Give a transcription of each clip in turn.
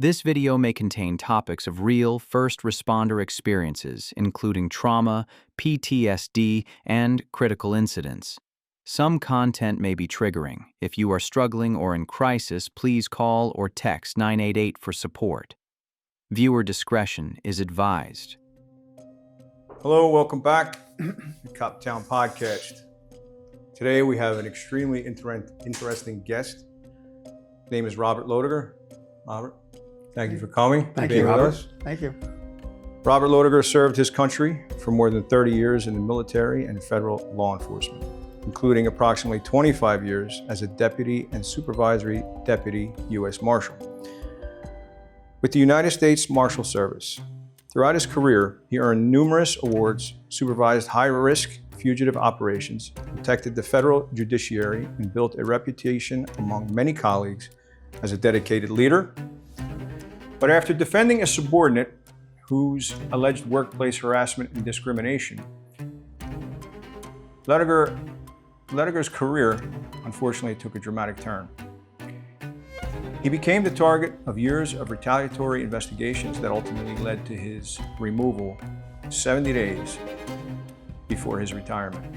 This video may contain topics of real first responder experiences, including trauma, PTSD, and critical incidents. Some content may be triggering. If you are struggling or in crisis, please call or text 988 for support. Viewer discretion is advised. Hello, welcome back to Cop Town Podcast. Today we have an extremely interesting guest. His name is Robert Ledogar. Robert, thank you for coming. Thank you, Robert. Thank you. Robert Ledogar served his country for more than 30 years in the military and federal law enforcement, including approximately 25 years as a deputy and supervisory deputy U.S. Marshal. With the United States Marshals Service, throughout his career, he earned numerous awards, supervised high-risk fugitive operations, protected the federal judiciary, and built a reputation among many colleagues as a dedicated leader. But after defending a subordinate whose alleged workplace harassment and discrimination, Ledogar's career unfortunately took a dramatic turn. He became the target of years of retaliatory investigations that ultimately led to his removal 70 days before his retirement,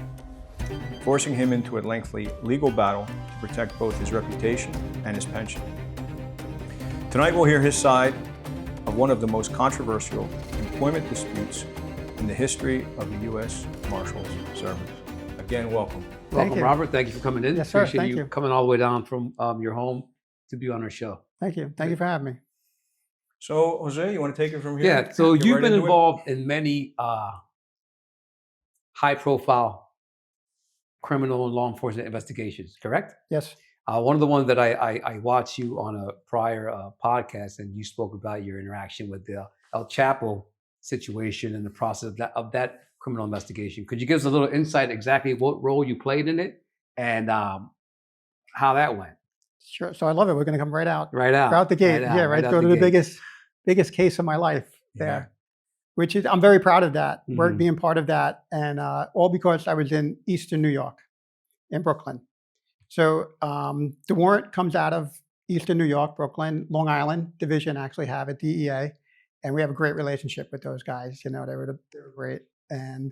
forcing him into a lengthy legal battle to protect both his reputation and his pension. Tonight we'll hear his side of one of the most controversial employment disputes in the history of the U.S. Marshals Service. Again, welcome. Welcome, Robert. Thank you for coming in. Yes, sir. Appreciate Thank you you coming all the way down from your home to be on our show. Thank you. Thank you for having me. So, Jose, you want to take it from here? Yeah, so Get you've right been into it? involved in many high-profile criminal and law enforcement investigations, correct? Yes. One of the ones that I watched you on a prior podcast, and you spoke about your interaction with the El Chapo situation and the process of that criminal investigation. Could you give us a little insight exactly what role you played in it and how that went? Sure. So I love it. We're going to come right out. Right out. Out the gate. Yeah, right. Go to the biggest case of my life there, which is, I'm very proud of that, being part of that. And all because I was in Eastern New York, in Brooklyn. So the warrant comes out of Eastern New York, Brooklyn, Long Island division actually have a DEA. And we have a great relationship with those guys. You know, they were great. And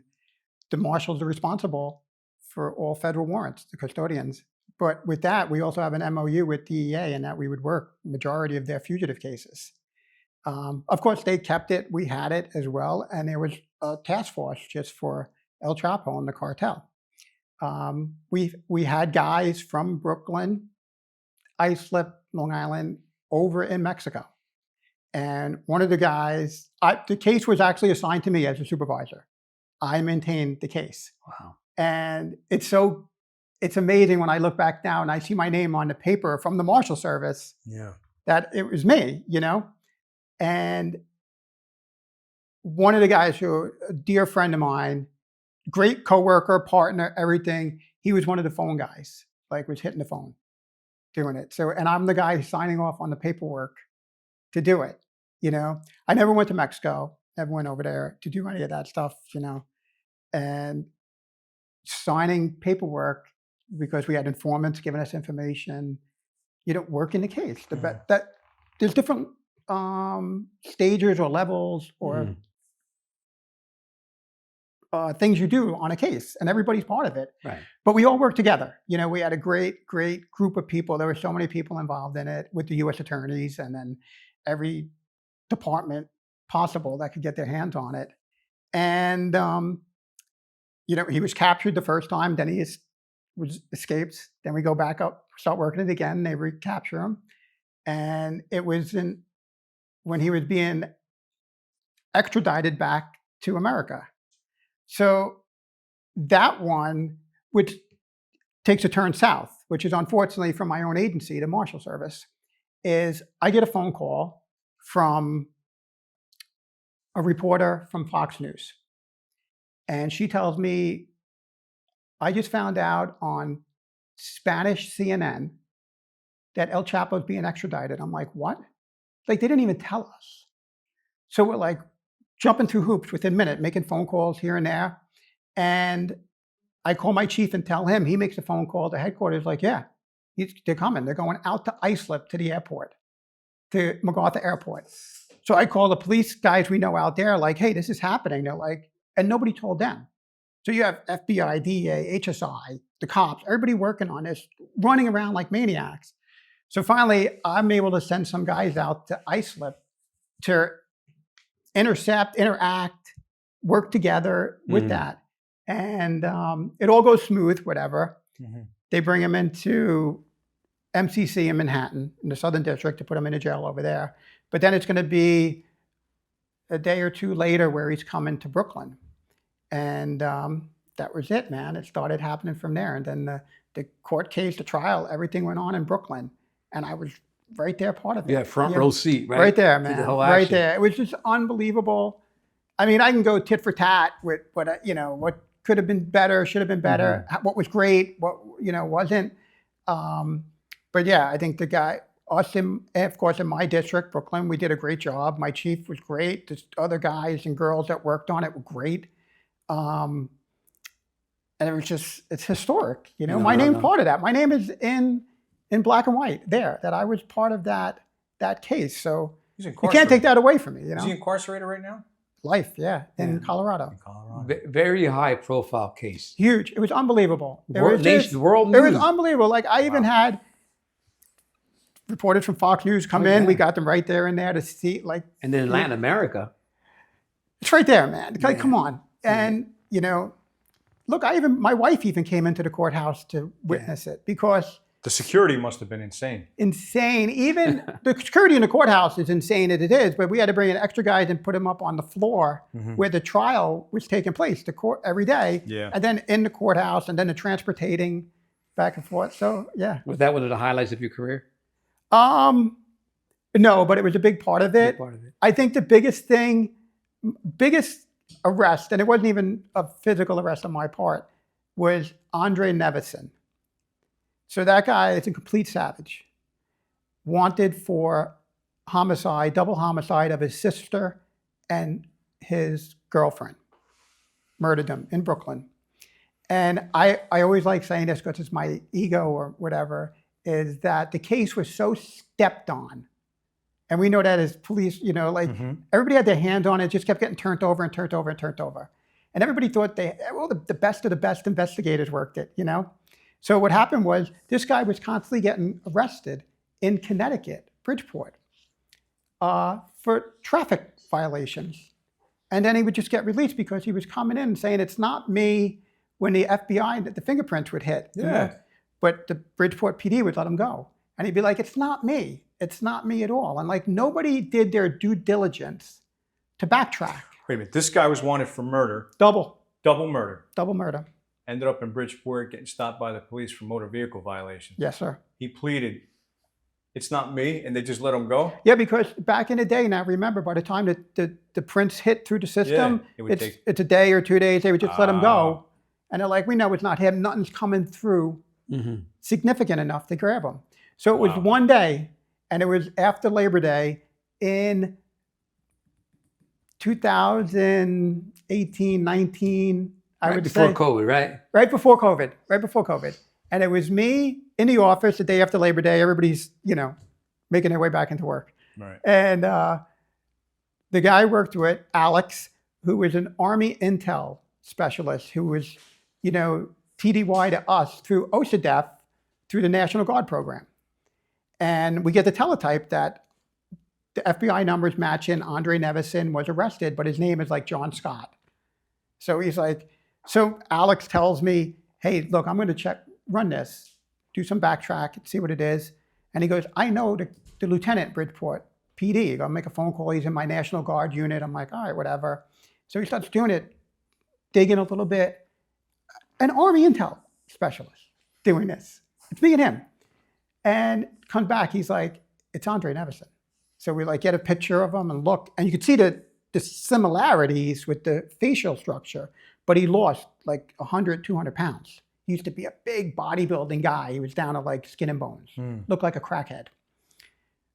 the marshals are responsible for all federal warrants, the custodians. But with that, we also have an MOU with DEA and that we would work majority of their fugitive cases. Of course, they kept it. We had it as well. And there was a task force just for El Chapo and the cartel. We had guys from Brooklyn, Islip, Long Island, over in Mexico. And one of the guys, the case was actually assigned to me as a supervisor. I maintained the case. Wow. And it's amazing when I look back now and I see my name on the paper from the Marshal Service, that it was me, you know? And one of the guys who, a dear friend of mine, great coworker, partner, everything, he was one of the phone guys, like was hitting the phone, doing it. So, and I'm the guy signing off on the paperwork to do it, you know? I never went to Mexico, never went over there to do any of that stuff, you know? And signing paperwork because we had informants giving us information, you know, working the case. That there's different stages or levels or things you do on a case, and everybody's part of it. Right. But we all work together. You know, we had a great group of people. There were so many people involved in it with the U.S. attorneys and then every department possible that could get their hands on it. And, you know, he was captured the first time, then he escapes. Then we go back up, start working it again. They recapture him. And it was when he was being extradited back to America. So that one, which takes a turn south, which is unfortunately from my own agency, the Marshal Service, is I get a phone call from a reporter from Fox News. And she tells me, I just found out on Spanish CNN that El Chapo is being extradited. I'm like, what? Like, they didn't even tell us. So we're like jumping through hoops within a minute, making phone calls here and there. And I call my chief and tell him, he makes a phone call to headquarters like, yeah, they're coming. They're going out to Islip to the airport. to MacArthur Airport. So I call the police guys we know out there, like, hey, this is happening. They're like, and nobody told them. So you have FBI, DEA, HSI, the cops, everybody working on this, running around like maniacs. So finally, I'm able to send some guys out to Islip to intercept, interact, work together with that. And it all goes smooth, whatever. They bring him into MCC in Manhattan, in the Southern District, to put him in a jail over there. But then it's going to be a day or two later where he's coming to Brooklyn. And that was it, man. It started happening from there. And then the court case, the trial, everything went on in Brooklyn. And I was right there, part of it. Yeah, front row seat, right? Right there, man. The whole right action. there. It was just unbelievable. I mean, I can go tit for tat with what, what could have been better, should have been better, what was great, what, wasn't. But yeah, I think the guy, us, of course, in my district, Brooklyn, we did a great job. My chief was great. The other guys and girls that worked on it were great. And it was just, it's historic. My name's part of that. My name is in black and white there, that I was part of that case. So you can't take that away from me. Is he incarcerated right now? Life, in Colorado. Very high profile case. Huge. It was unbelievable. World news. It was unbelievable. Like I even had reporters from Fox News come in. We got them right there and there to see, like. And then Latin America. It's right there, man. Like, come on. And, look, my wife even came into the courthouse to witness it because. The security must have been insane. Insane. Even the security in the courthouse is insane as it is, but we had to bring in extra guys and put them up on the floor where the trial was taking place, the court every day. Yeah. And then in the courthouse and then the transportating back and forth. So, yeah. Was that one of the highlights of your career? No, but it was a big part of it. I think the biggest arrest, and it wasn't even a physical arrest on my part, was Andre Nevison. So that guy is a complete savage, wanted for homicide, double homicide of his sister and his girlfriend. Murdered them in Brooklyn. And I always like saying this because it's my ego or whatever, is that the case was so stepped on. And we know that as police, everybody had their hands on it, just kept getting turned over and turned over and turned over. And everybody thought the best of the best investigators worked it, So what happened was this guy was constantly getting arrested in Connecticut, Bridgeport, for traffic violations. And then he would just get released because he was coming in and saying, it's not me, when the FBI, the fingerprints would hit. But the Bridgeport PD would let him go. And he'd be like, it's not me. It's not me at all. And like nobody did their due diligence to backtrack. Wait a minute. This guy was wanted for murder. Double murder. Double murder. Ended up in Bridgeport getting stopped by the police for motor vehicle violation. Yes, sir. He pleaded, it's not me, and they just let him go? Yeah, because back in the day, now remember, by the time the prints hit through the system, it's a day or 2 days, they would just let him go. And they're like, we know it's not him, nothing's coming through significant enough to grab him. So it was one day, and it was after Labor Day in 2018, 19, I would say. Before COVID, right? Right before COVID. And it was me in the office the day after Labor Day. Everybody's, making their way back into work. Right. And the guy I worked with, Alex, who was an Army intel specialist, who was, TDY to us through OSADEF, through the National Guard program. And we get the teletype that the FBI numbers match in. Andre Nevison was arrested, but his name is like John Scott. So he's like, so Alex tells me, hey, look, I'm going to run this, do some backtrack, see what it is. And he goes, I know the lieutenant Bridgeport PD. I'll make a phone call. He's in my National Guard unit. I'm like, all right, whatever. So he starts doing it, digging a little bit. An Army intel specialist doing this. It's me and him. And comes back, he's like, it's Andre Nevison. So we get a picture of him and look, and you could see the similarities with the facial structure, but he lost 100, 200 pounds. He used to be a big bodybuilding guy. He was down to skin and bones, looked like a crackhead.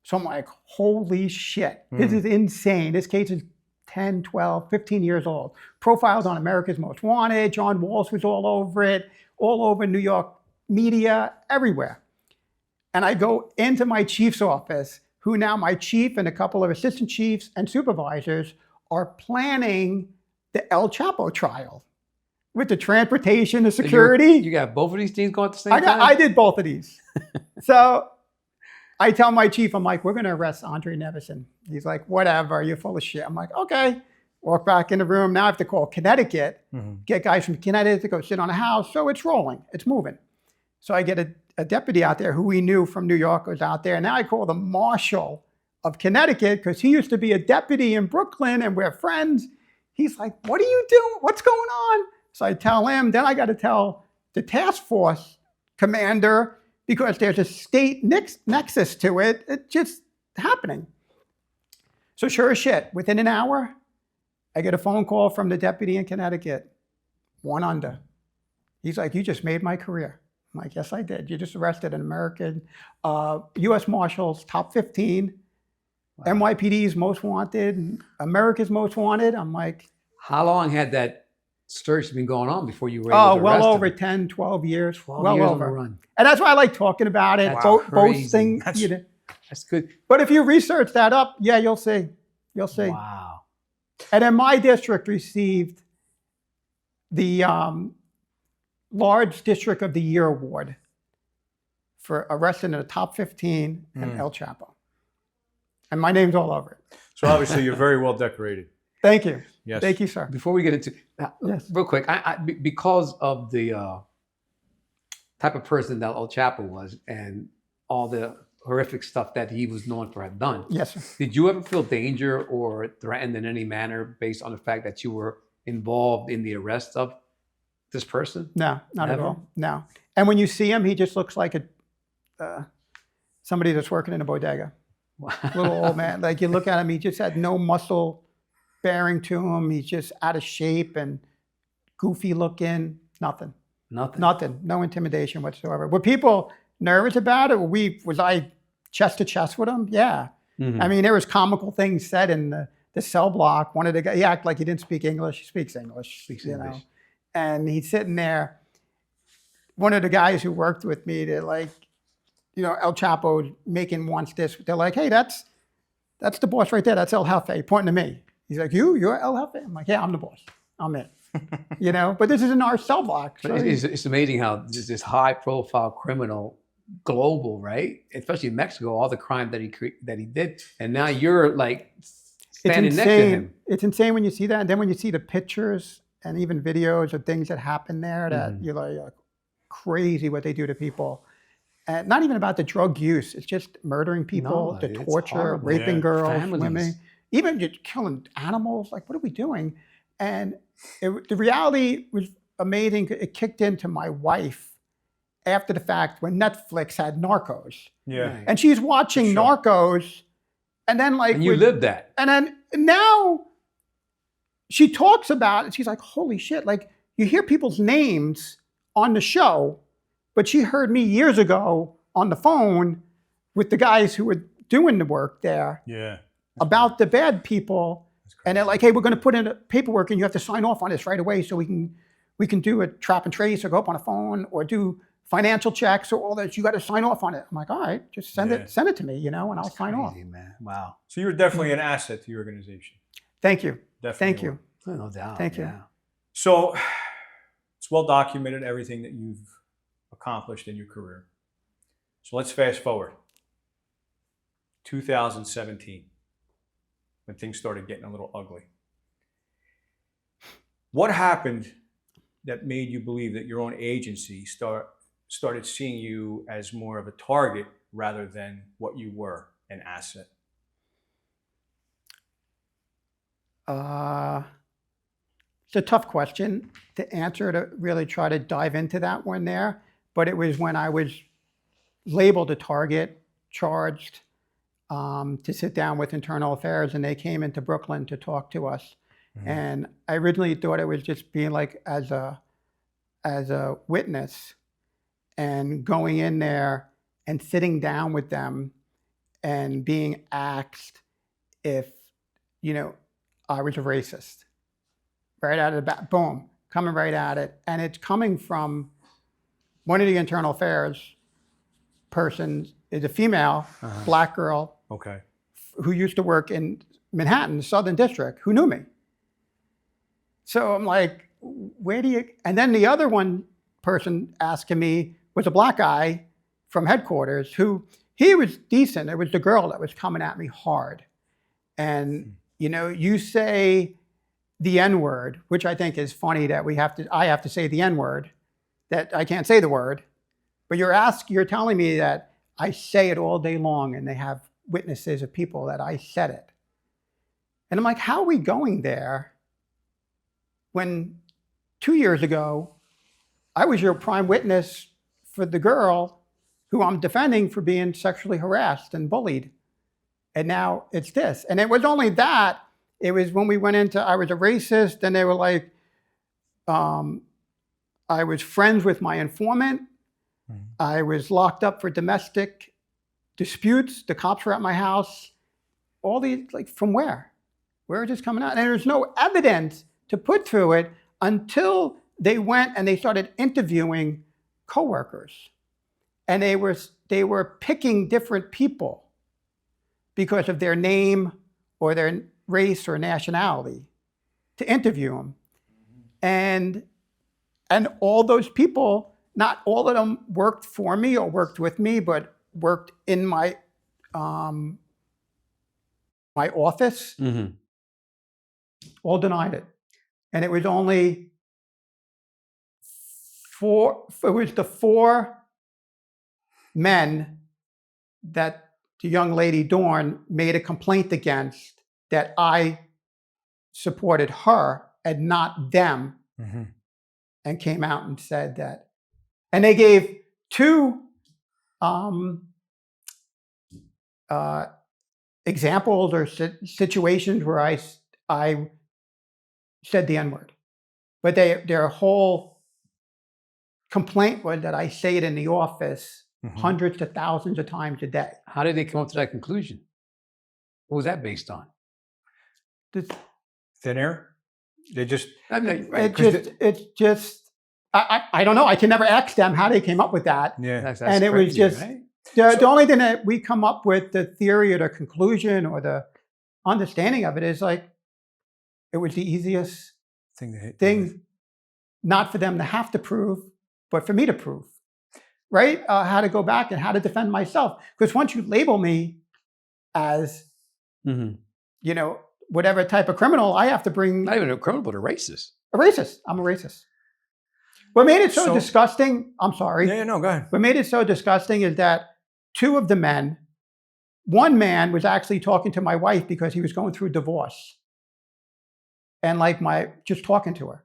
So I'm like, holy shit, this is insane. This case is 10, 12, 15 years old. Profiles on America's Most Wanted. John Walsh was all over it, all over New York media, everywhere. And I go into my chief's office, who now my chief and a couple of assistant chiefs and supervisors are planning the El Chapo trial with the transportation, the security. You got both of these things going at the same time? I did both of these. So I tell my chief, I'm like, we're going to arrest Andre Nevison. He's like, whatever, you're full of shit. I'm like, okay. Walk back in the room. Now I have to call Connecticut, get guys from Connecticut to go sit on a house. So it's rolling, it's moving. So I get a deputy out there who we knew from New York was out there. And now I call the Marshal of Connecticut because he used to be a deputy in Brooklyn and we're friends. He's like, what are you doing? What's going on? So I tell him, then I got to tell the task force commander because there's a state nexus to it. It's just happening. So sure as shit, within an hour, I get a phone call from the deputy in Connecticut, 1 under. He's like, you just made my career. I'm like, yes, I did. You just arrested an American, U.S. Marshals, top 15, wow. NYPD's most wanted, America's most wanted. I'm like. How long had that search been going on before you were able to arrest well him? over 10, 12 years. 12 well years over. on the run. And that's why I like talking about it, Wow, boasting. That's good. But if you research that up, yeah, you'll see. You'll see. Wow. And then my district received the Large District of the Year Award for arresting in the top 15 in El Chapo. And my name's all over it. So obviously you're very well decorated. Thank you. Yes. Thank you, sir. Before we get into yes. real quick, because of the type of person that El Chapo was and all the horrific stuff that he was known for have done. Yes, sir. Did you ever feel danger or threatened in any manner based on the fact that you were involved in the arrest of this person? No, not Never? at all. No. And when you see him, he just looks like somebody that's working in a bodega. Wow. Little old man. Like you look at him, he just had no muscle bearing to him. He's just out of shape and goofy looking. Nothing. No intimidation whatsoever. Were people nervous about it? Was I chest to chest with him? Yeah. Mm-hmm. I mean, there was comical things said in the cell block. One of the guys, he acted like he didn't speak English. He speaks English. Know. And he's sitting there. One of the guys who worked with me, they're like, El Chapo making wants this. They're like, hey, that's the boss right there. That's El Jefe, pointing to me. He's like, you're El Jefe? I'm like, yeah, I'm the boss. I'm it. But this is in our cell block. So it's amazing how this high profile criminal, global, right? Especially in Mexico, all the crime that he did. And now you're like standing next to him. It's insane when you see that. And then when you see the pictures and even videos of things that happen there that you're like crazy what they do to people. And not even about the drug use. It's just murdering people, the torture, raping girls, women, even just killing animals. Like, what are we doing? And the reality was amazing. It kicked into my wife after the fact when Netflix had Narcos. Yeah. Right. And she's watching Narcos. And then and you lived that. And then now she talks about it. She's like, holy shit. Like you hear people's names on the show, but she heard me years ago on the phone with the guys who were doing the work there about the bad people. And they're like, hey, we're going to put in a paperwork and you have to sign off on this right away so we can do a trap and trace or go up on a phone or do financial checks or all that. You got to sign off on it. I'm like, all right, just send it to me, and I'll sign off. Man. Wow. So you're definitely an asset to your organization. Thank you. Definitely. Thank you. No doubt. Thank you. So it's well documented, everything that you've accomplished in your career. So let's fast forward. 2017, when things started getting a little ugly. What happened that made you believe that your own agency started seeing you as more of a target rather than what you were, an asset? It's a tough question to answer, to really try to dive into that one there. But it was when I was labeled a target, charged to sit down with internal affairs, and they came into Brooklyn to talk to us. Mm-hmm. And I originally thought it was just being like as a witness and going in there and sitting down with them and being asked if, I was a racist. Right out of the bat, boom, coming right at it. And it's coming from one of the internal affairs persons, is a female, black girl, Okay. who used to work in Manhattan, Southern District, who knew me. So I'm like, where do you, and then the other one person asking me was a black guy from headquarters who, he was decent. It was the girl that was coming at me hard. And, you know, you say the N-word, which I think is funny that I have to say the N-word, that I can't say the word, but you're telling me that I say it all day long and they have witnesses of people that I said it. And I'm like, how are we going there when 2 years ago, I was your prime witness for the girl who I'm defending for being sexually harassed and bullied. And now it's this. And it was only that, it was when we went into, I was a racist, and they were like, I was friends with my informant. I was locked up for domestic disputes. The cops were at my house. All these, like, from where? Where is this coming out? And there's no evidence to put through it until they went and they started interviewing coworkers. And they were picking different people because of their name or their race or nationality to interview them. And all those people, not all of them worked for me or worked with me, but worked in my my office, all denied it. And it was only the four men that the young lady Dawn made a complaint against that I supported her and not them, and came out and said that. And they gave two examples or situations where I said the N-word. But their whole complaint was that I say it in the office hundreds to thousands of times a day. How did they come up to that conclusion? What was that based on? Thin air? They just... I mean, it's just, I don't know. I can never ask them how they came up with that. Yeah. that's And it was crazy, just, right? the only thing that we come up with, the theory or the conclusion or the understanding of it, is like, it was the easiest thing, not for them to have to prove, but for me to prove, right? How to go back and how to defend myself. Because once you label me as, you know, whatever type of criminal, I have to bring... Not even a criminal, but a racist. A racist. I'm a racist. What made it so disgusting, I'm sorry. Yeah, no, go ahead. What made it so disgusting is that two of the men, one man was actually talking to my wife because he was going through a divorce. And like just talking to her.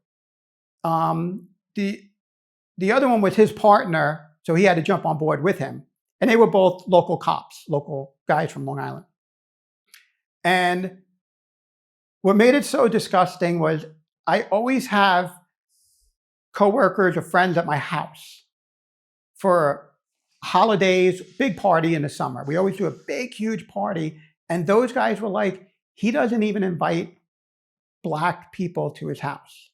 The other one was his partner, so he had to jump on board with him. And they were both local cops, local guys from Long Island. And what made it so disgusting was I always have coworkers or friends at my house for holidays, big party in the summer. We always do a big, huge party. And those guys were like, he doesn't even invite Black people to his house.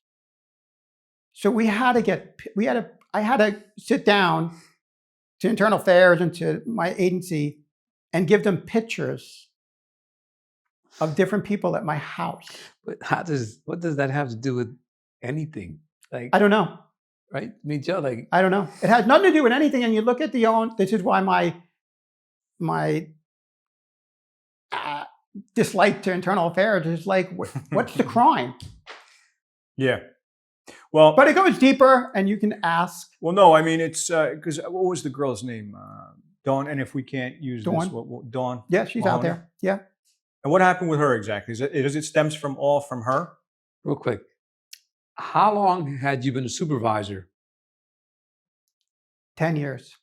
So I had to sit down to Internal Affairs and to my agency and give them pictures of different people at my house. But what does that have to do with anything? Like, I don't know. Right? I mean, Joe, like, I don't know. It has nothing to do with anything. And you look at this is why my dislike to Internal Affairs is like, what's the crime? Yeah. Well, but it goes deeper, and you can ask. Well, no, I mean, it's because what was the girl's name? Dawn. And if we can't use Dawn. this, Dawn. Yeah, she's Mahoney. out there. Yeah. And what happened with her exactly? Does it stems from her? Real quick, how long had you been a supervisor? 10 years.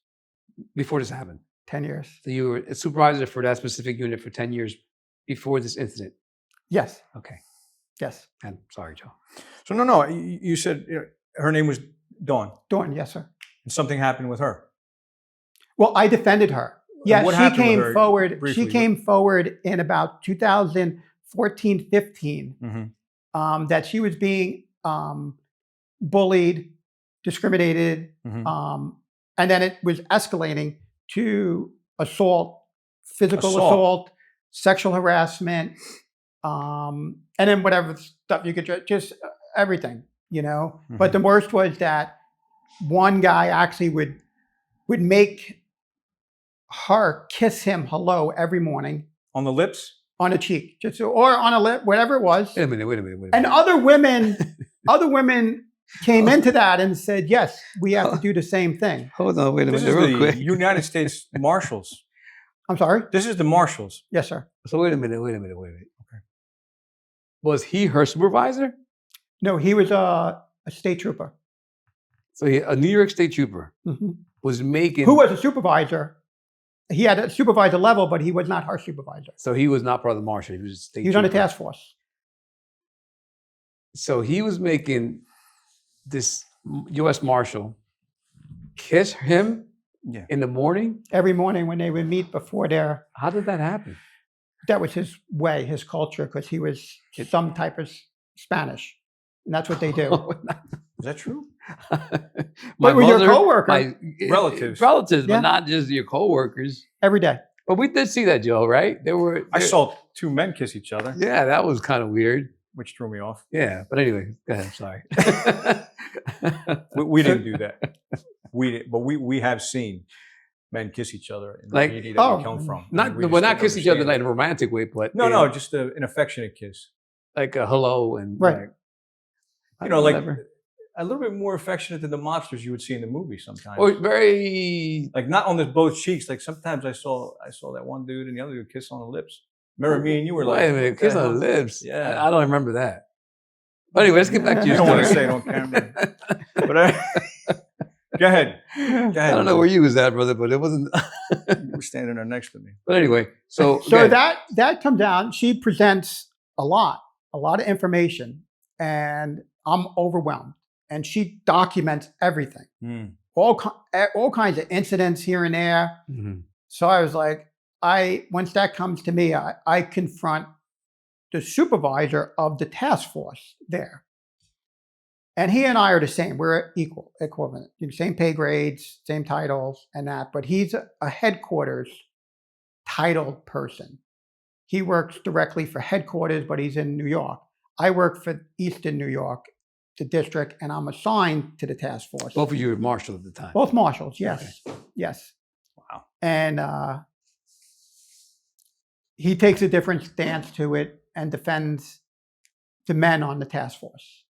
Before this happened? 10 years. So you were a supervisor for that specific unit for 10 years before this incident? Yes. Okay. Yes. And sorry, Joe. So no, you said her name was Dawn. Dawn, yes, sir. And something happened with her. Well, I defended her. Yeah, she came forward. Briefly? She came forward in about 2014, 15, that she was being bullied, discriminated, and then it was escalating to assault physical Assault. assault, sexual harassment, and then whatever stuff you could just everything, you know. But the worst was that one guy actually would make her kiss him hello every morning On the lips? on a cheek, just or on a lip, whatever it was. Wait a minute. And other women came into that and said, "Yes, we have to do the same thing." Hold on, wait a This minute, is real the quick. United States Marshals. I'm sorry. This is the Marshals. Yes, sir. So wait a minute. Okay. Was he her supervisor? No, he was a state trooper. So a New York State trooper was making. Who was a supervisor? He had a supervisor level, but he was not her supervisor. So he was not part of the Marshal. He was a state. He was on a trooper. task force. So he was making this U.S. Marshal kiss him in the morning. Every morning when they would meet before their, How did that happen? that was his way, his culture, because he was some type of Spanish. And that's what they do. Is that true? But with your coworker. Relatives. Relatives, Yeah. but not just your coworkers. Every day. But we did see that, Joe, right? I saw two men kiss each other, Yeah, that was kind of weird. which threw me off. Yeah, but anyway, go ahead. Sorry. We didn't do that. But we have seen men kiss each other in the Like- community that we come from. not, We just well, not didn't kiss each other understand like in a romantic way, but No, just an affectionate kiss. like a hello and Right. like, You know, like whatever. a little bit more affectionate than the mobsters you would see in the movie sometimes. Or very. Like not on both cheeks. Like sometimes I saw that one dude and the other dude kiss on the lips. Remember me and you were like, Wait a minute, what kiss the on the hell? lips. Yeah. I don't remember that. But anyway, let's get back to your I don't want to story. say it on camera. But go ahead. I don't know where you was at, brother, but it wasn't. You were standing there next to me. But anyway, so So okay. that comes down, she presents a lot of information, and I'm overwhelmed. And she documents everything, all kinds of incidents here and there. Mhm. So I was like, once that comes to me, I confront the supervisor of the task force there. And he and I are the same. We're equivalent, same pay grades, same titles and that, but he's a headquarters titled person. He works directly for headquarters, but he's in New York. I work for Eastern New York, the district, and I'm assigned to the task force. Both of you were Marshal at the time. Both marshals, yes. Yes. Wow. And he takes a different stance to it and defends the men on the task force.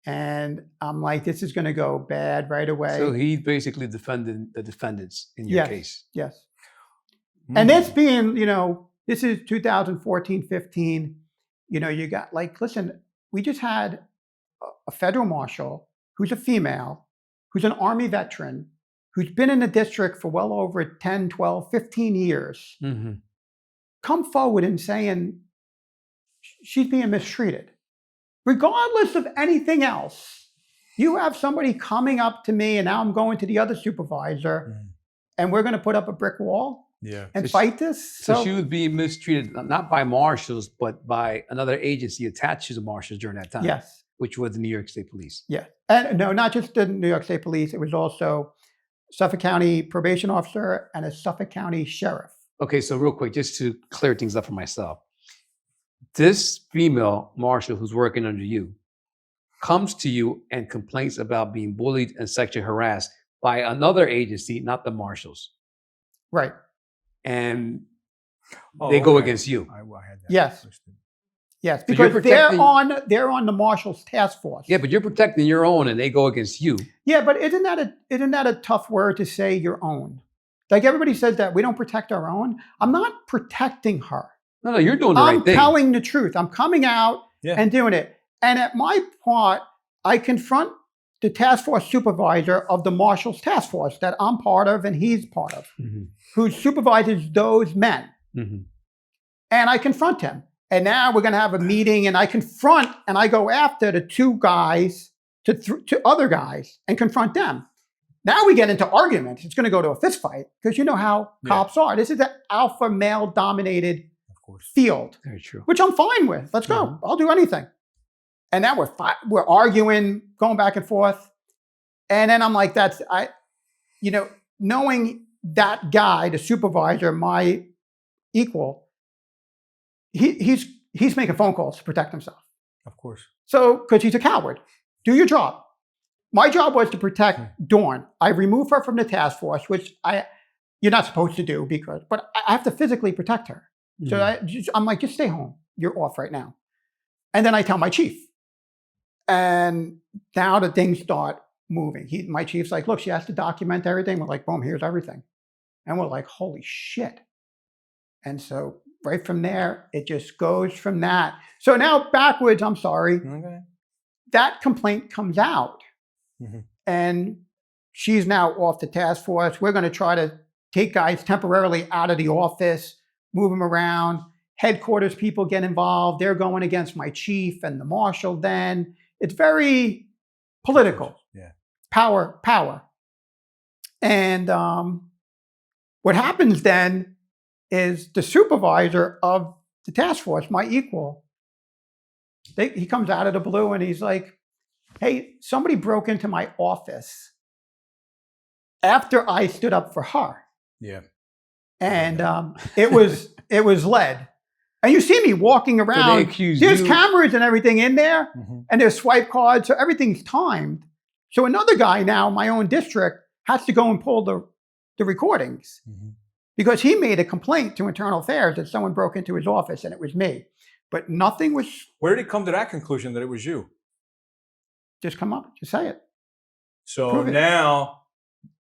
And I'm like, this is going to go bad right away. So he basically defended the defendants in your Yes. case. Yes. And this being, this is 2014, 15, you got like, listen, we just had a federal marshal who's a female, who's an Army veteran, who's been in the district for well over 10, 12, 15 years, Mm-hmm. come forward and saying she's being mistreated. Regardless of anything else, you have somebody coming up to me, and now I'm going to the other supervisor, and we're going to put up a brick wall and fight this. So she was being mistreated, not by marshals, but by another agency attached to the marshals during that time. Yes. Which was the New York State Police. Yeah. And no, not just the New York State Police. It was also Suffolk County probation officer and a Suffolk County sheriff. Okay, so real quick, just to clear things up for myself. This female marshal who's working under you comes to you and complains about being bullied and sexually harassed by another agency, not the marshals. Right. And they go against you. I had that. Yes. listed. Yes, So you're because protecting- they're on the marshal's task force. Yeah, but you're protecting your own and they go against you. Yeah, but isn't that a tough word to say, your own? Like everybody says that we don't protect our own. I'm not protecting her. No, you're doing the I'm right thing. telling the truth. I'm coming out Yeah. and doing it. And at my part, I confront the task force supervisor of the marshal's task force that I'm part of and he's part of, Mhm. who supervises those men. Mhm. And I confront him. And now we're going to have a meeting, and I confront and I go after the two guys to other guys and confront them. Now we get into arguments. It's going to go to a fist fight because you know how cops are. This is an alpha male dominated Of course. field, Very true. which I'm fine with. Let's go. I'll do anything. And now we're arguing, going back and forth. And then I'm like, knowing that guy, the supervisor, my equal, he's making phone calls to protect himself. Of course. So, because he's a coward. Do your job. My job was to protect Dawn. I removed her from the task force, which you're not supposed to do but I have to physically protect her. So I'm like, just stay home. You're off right now. And then I tell my chief. And now the things start moving. My chief's like, look, she has to document everything. We're like, boom, here's everything. And we're like, holy shit. And so right from there, it just goes from that. So now backwards, I'm sorry. Okay. That complaint comes out. And she's now off the task force. We're going to try to take guys temporarily out of the office, move them around. Headquarters people get involved. They're going against my chief and the marshal then. It's very political. Yeah. Power. And what happens then is the supervisor of the task force, my equal, he comes out of the blue and he's like, hey, somebody broke into my office after I stood up for her. Yeah. And it was lead. And you see me walking around. There's cameras and everything in there, and there's swipe cards, so everything's timed. So another guy now, my own district, has to go and pull the recordings because he made a complaint to Internal Affairs that someone broke into his office, and it was me. But nothing was. Where did he come to that conclusion that it was you? Just come up, just say it. So now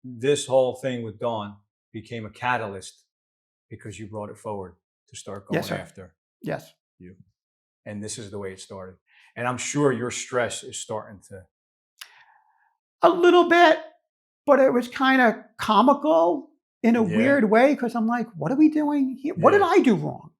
this whole thing with Dawn became a catalyst because you brought it forward to start going after you. And this is the way it started. And I'm sure your stress is starting to. A little bit, but it was kind of comical in a weird way because I'm like, what are we doing here? What did I do wrong?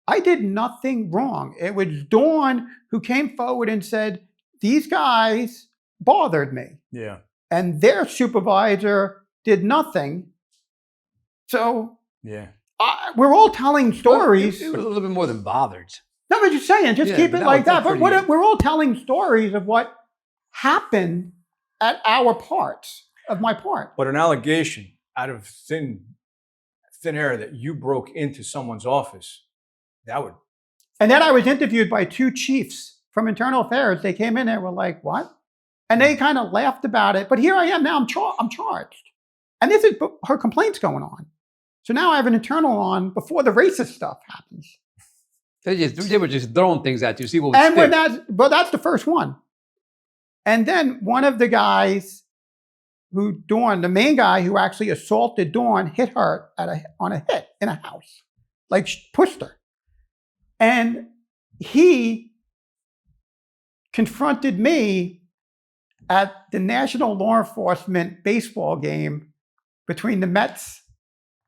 I did nothing wrong. It was Dawn who came forward and said, these guys bothered me. Yeah. And their supervisor did nothing. So we're all telling stories. It was a little bit more than bothered. No, but just saying, just keep it like that. But we're all telling stories of what happened at our parts, of my part. But an allegation out of thin air that you broke into someone's office, that would. And then I was interviewed by two chiefs from Internal Affairs. They came in there, were like, what? And they kind of laughed about it. But here I am now, I'm charged. And this is her complaints going on. So now I have an internal on before the racist stuff happens. They were just throwing things at you, see what would stick. That's the first one. And then one of the guys the main guy who actually assaulted Dawn, hit her on a hit in a house, like pushed her. And he confronted me at the National Law Enforcement baseball game between the Mets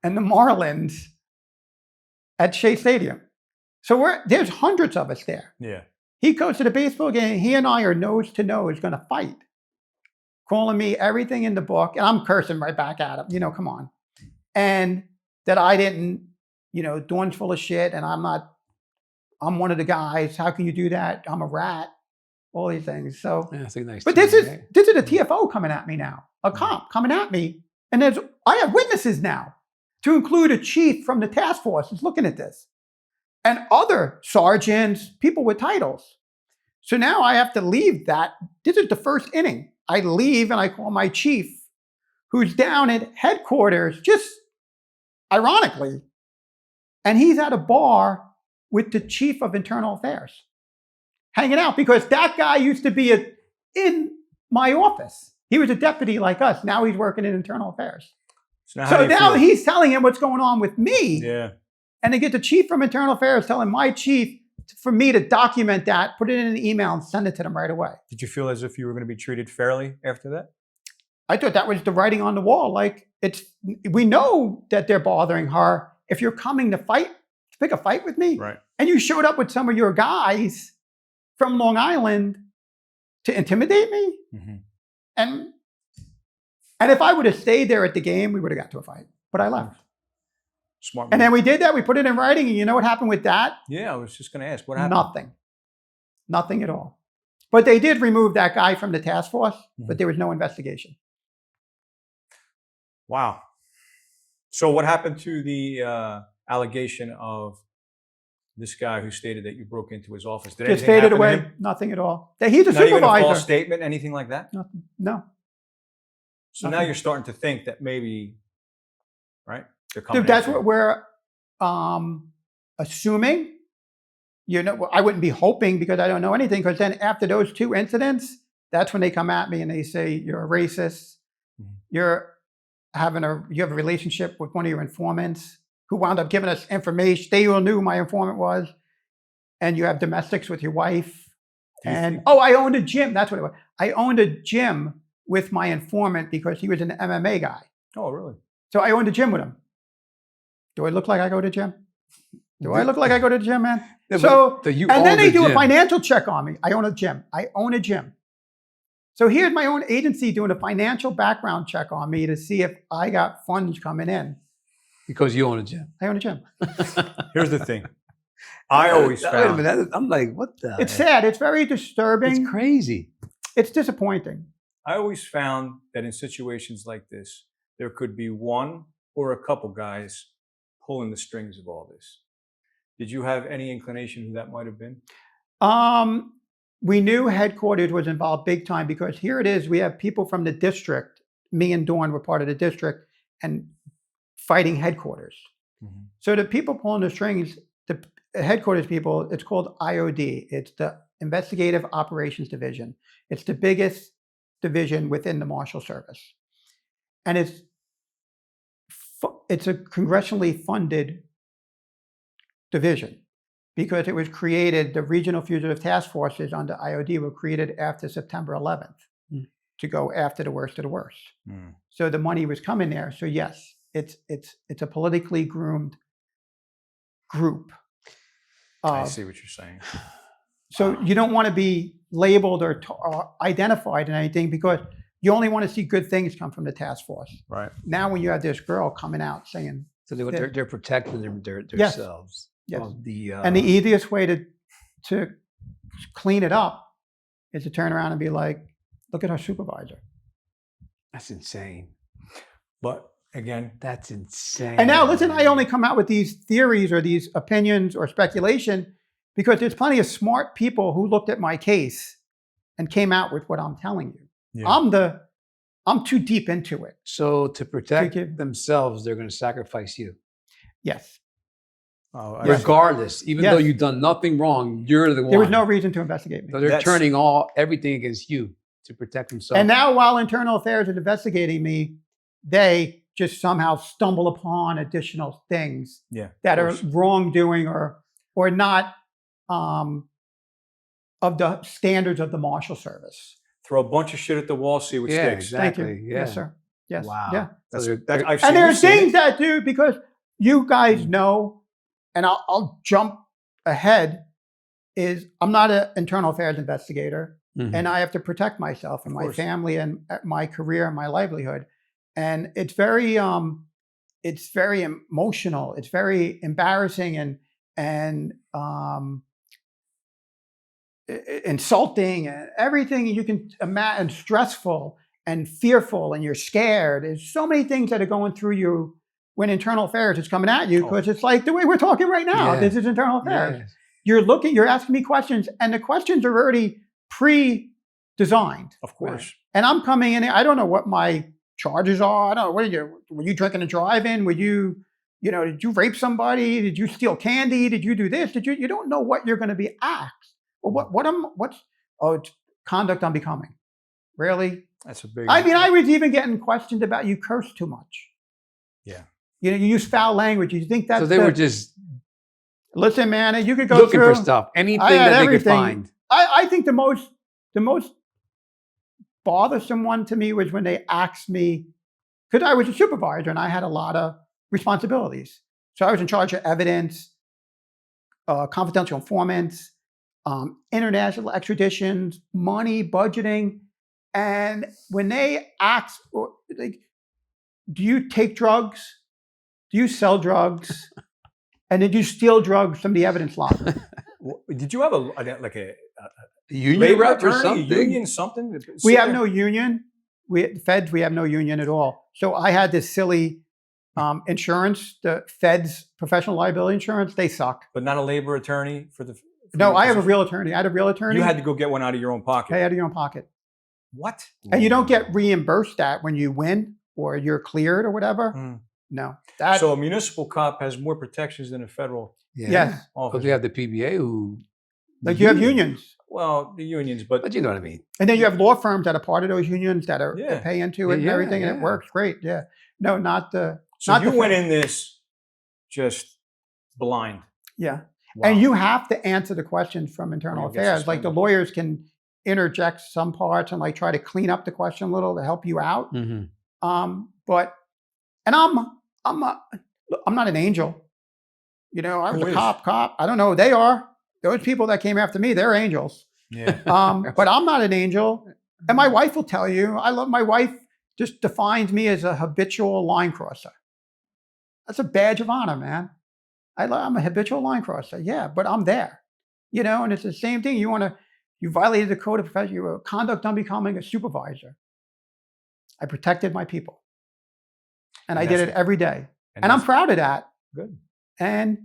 and the Marlins at Shea Stadium. So there's hundreds of us there. Yeah. He goes to the baseball game. He and I are nose to nose going to fight, calling me everything in the book. And I'm cursing right back at him, come on. And that I didn't, Dawn's full of shit. And I'm one of the guys. How can you do that? I'm a rat. All these things. So, that's a nice. But this is a TFO coming at me now, a cop coming at me. And I have witnesses now, to include a chief from the task force who's looking at this, and other sergeants, people with titles. So now I have to leave that. This is the first inning. I leave and I call my chief, who's down at headquarters, just ironically, and he's at a bar with the chief of Internal Affairs, hanging out, because that guy used to be in my office. He was a deputy like us. Now he's working in Internal Affairs. So now he's telling him what's going on with me. Yeah. And they get the chief from Internal Affairs telling my chief for me to document that, put it in an email, and send it to them right away. Did you feel as if you were going to be treated fairly after that? I thought that was the writing on the wall. Like, we know that they're bothering her. If you're coming to pick a fight with me, right, and you showed up with some of your guys from Long Island to intimidate me, and if I would have stayed there at the game, we would have got to a fight. But I left. Smart move. And then we did that. We put it in writing. And you know what happened with that? Yeah, I was just going to ask. What happened? Nothing at all. But they did remove that guy from the task force, but there was no investigation. Wow. So what happened to the allegation of this guy who stated that you broke into his office? Did Just anything faded happen to away. him? Nothing at all. He's a Not even a false supervisor. statement, anything like that? Nothing. No. So now Nothing. you're starting to think that maybe, right? They're coming Dude, that's after what you. we're assuming. You know, I wouldn't be hoping because I don't know anything. Because then after those 2 incidents, that's when they come at me and they say you're a racist. Mhm. You have a relationship with one of your informants who wound up giving us information. They all knew who my informant was, and you have domestics with your wife. Do you And think- I owned a gym. That's what it was. I owned a gym with my informant because he was an MMA guy. Oh, really? So I owned a gym with him. Do I look like I go to the gym? Do I look like I go to the gym, man? Yeah, So, but you and own then they the do a gym. financial check on me. I own a gym. I own a gym. So here's my own agency doing a financial background check on me to see if I got funds coming in. Because you own a gym. I own a gym. Here's the thing. I always Wait a found minute, I'm like, what the? It's sad. It's very disturbing. It's crazy. It's disappointing. I always found that in situations like this, there could be one or a couple guys pulling the strings of all this. Did you have any inclination who that might have been? We knew headquarters was involved big time because here it is. We have people from the district. Me and Dawn were part of the district and fighting headquarters. Mm-hmm. So the people pulling the strings, the headquarters people, it's called IOD. It's the Investigative Operations Division. It's the biggest division within the Marshal Service. And it's a congressionally funded division because it was created, the regional fugitive task forces under IOD were created after September 11th to go after the worst of the worst. So the money was coming there. So yes, it's a politically groomed group. I see what you're saying. So you don't want to be labeled or identified in anything because you only want to see good things come from the task force. Right. Now when you have this girl coming out saying, So they're protecting Yes. themselves. Yes. Of the, and the easiest way to clean it up is to turn around and be like, look at our supervisor. That's insane. But again, That's insane. And now listen, I only come out with these theories or these opinions or speculation because there's plenty of smart people who looked at my case and came out with what I'm telling you. yeah. I'm too deep into it. So to protect Thank you. themselves, they're going to sacrifice you. Yes. Oh, Yes. Regardless, even Yes. though you've done nothing wrong, you're the one. There was no reason to investigate me. So they're That's- turning everything against you to protect themselves. And now while Internal Affairs is investigating me, they just somehow stumble upon additional things Yeah. that are course. wrongdoing or not of the standards of the Marshal Service. Throw a bunch of shit at the wall, see what Yeah, sticks. exactly. Thank you. Yeah. Yes, sir. Yes. Wow. Yeah. So I've And there's seen things it. that do because you guys know, and I'll jump ahead. Is I'm not an internal affairs investigator, Mhm. and I have to protect myself and Of my course. family and my career and my livelihood. And it's very emotional. It's very embarrassing and insulting and everything you can imagine, and stressful and fearful, and you're scared. There's so many things that are going through you when internal affairs is coming at you because it's like the way we're talking right now. Yeah. This is internal affairs. Yes. You're asking me questions, and the questions are already pre-designed. Of course. And I'm coming in. I don't know what my charges are. I don't know. Were you drinking and driving? Did you rape somebody? Did you steal candy? Did you do this? You don't know what you're going to be asked. Well, it's conduct unbecoming. Really? That's a big. I mean, I was even getting questioned about you curse too much. Yeah. You use foul language. You think that's So they were just listen, man. You could go looking through for stuff, anything I had that they could everything. find. I think the most bothersome one to me was when they asked me, because I was a supervisor and I had a lot of responsibilities. So I was in charge of evidence, confidential informants, international extraditions, money, budgeting. And when they asked, like, do you take drugs? Do you sell drugs? And did you steal drugs from the evidence locker? Did you have a Union labor rep or attorney, something? union, something? We have no union. Feds, we have no union at all. So I had this silly Insurance, the Fed's professional liability insurance, they suck. But not a labor attorney for the. No, I have a real attorney. I had a real attorney. You had to go get one out of your own pocket. Pay out of your own pocket. What? And you don't get reimbursed that when you win or you're cleared or whatever. No. So a municipal cop has more protections than a federal Yes. Because we have the PBA who. Like you have unions. Well, the unions, but you know what I mean. And then you have law firms that are part of those unions that are Yeah. that pay into it and everything, and it works great. Yeah. No, not the. so not you the went Fed. in this just blind. Yeah. Wow. And you have to answer the questions from internal Or you get affairs. Like the suspended. lawyers can interject some parts and like try to clean up the question a little to help you out. But and I'm not an angel. You know, I was Who a is? cop. I don't know who they are. Those people that came after me, they're angels. Yeah. But I'm not an angel. And my wife will tell you, I love my wife, just defines me as a habitual line crosser. That's a badge of honor, man. I'm a habitual line crosser. Yeah, but I'm there. You know, and it's the same thing. You violated the code of profession. You were conduct unbecoming a supervisor. I protected my people. And I did it every day. And I'm proud of that. Good. And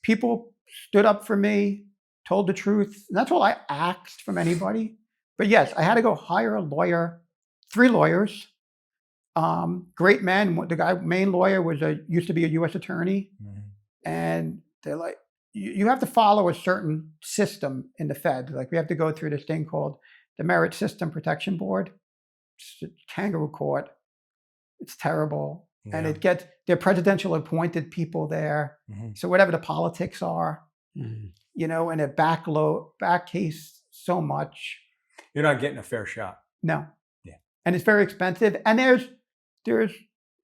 people stood up for me, told the truth. And that's all I asked from anybody. But yes, I had to go hire a lawyer, 3 lawyers, great men. The main lawyer used to be a U.S. attorney. And they're like, you have to follow a certain system in the Fed. Like we have to go through this thing called the Merit System Protection Board. It's a kangaroo court. It's terrible. Yeah. And they're presidential appointed people there. So whatever the politics are, you know, and it back case so much. You're not getting a fair shot. No. Yeah. And it's very expensive. And there's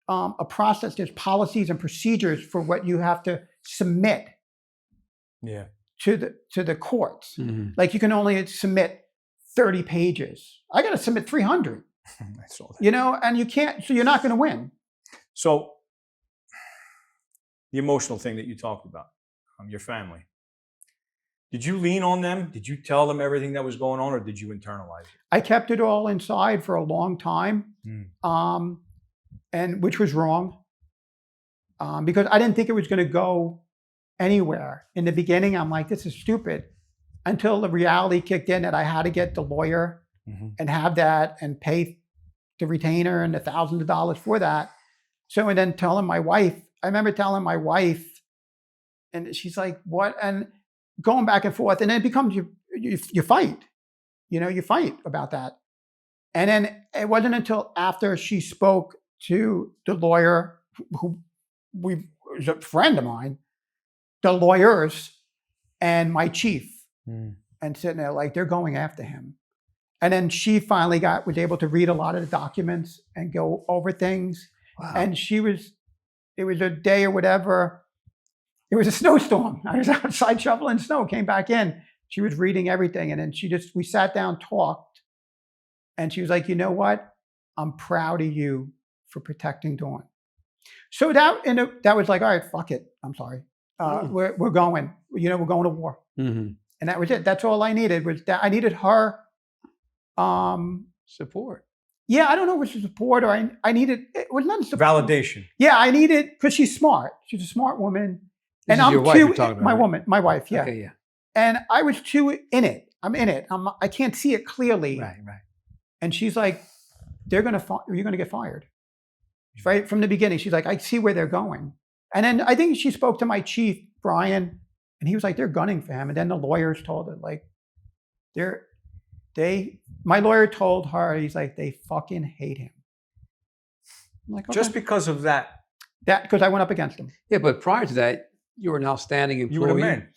a process, there's policies and procedures for what you have to submit to the courts. Like you can only submit 30 pages. I got to submit 300. I saw that. You know, and you can't, so you're not going to win. So the emotional thing that you talked about, your family. Did you lean on them? Did you tell them everything that was going on, or did you internalize it? I kept it all inside for a long time, and which was wrong, because I didn't think it was going to go anywhere. In the beginning, I'm like, this is stupid, until the reality kicked in that I had to get the lawyer and have that and pay the retainer and the thousands of dollars for that. So, and then telling my wife, I remember telling my wife, and she's like, what? And going back and forth, and then it becomes you fight, you know, you fight about that. And then it wasn't until after she spoke to the lawyer who was a friend of mine, the lawyers and my chief, and sitting there like they're going after him. And then she finally was able to read a lot of the documents and go over things. Wow. And it was a day or whatever. It was a snowstorm. I was outside shoveling snow, came back in. She was reading everything. And then we sat down, talked. And she was like, you know what? I'm proud of you for protecting Dawn. So that was like, all right, fuck it. I'm sorry. We're going, you know, we're going to war. And that was it. That's all I needed was that. I needed her support. Yeah, I don't know if it was support or I needed, it was not support. Validation. Yeah, I needed, because she's smart. She's a smart woman. This and is I'm your wife you're talking about, my wife, yeah. Okay, yeah. And I was too in it. I'm in it. I can't see it clearly. Right. And she's like, you're going to get fired. Right from the beginning, she's like, I see where they're going. And then I think she spoke to my chief, Brian, and he was like, they're gunning for him. And then the lawyers told her, like, my lawyer told her, he's like, they fucking hate him. I'm like, okay. Just because of that. Because I went up against him. Yeah, but prior to that, you were an outstanding employee. You were the man.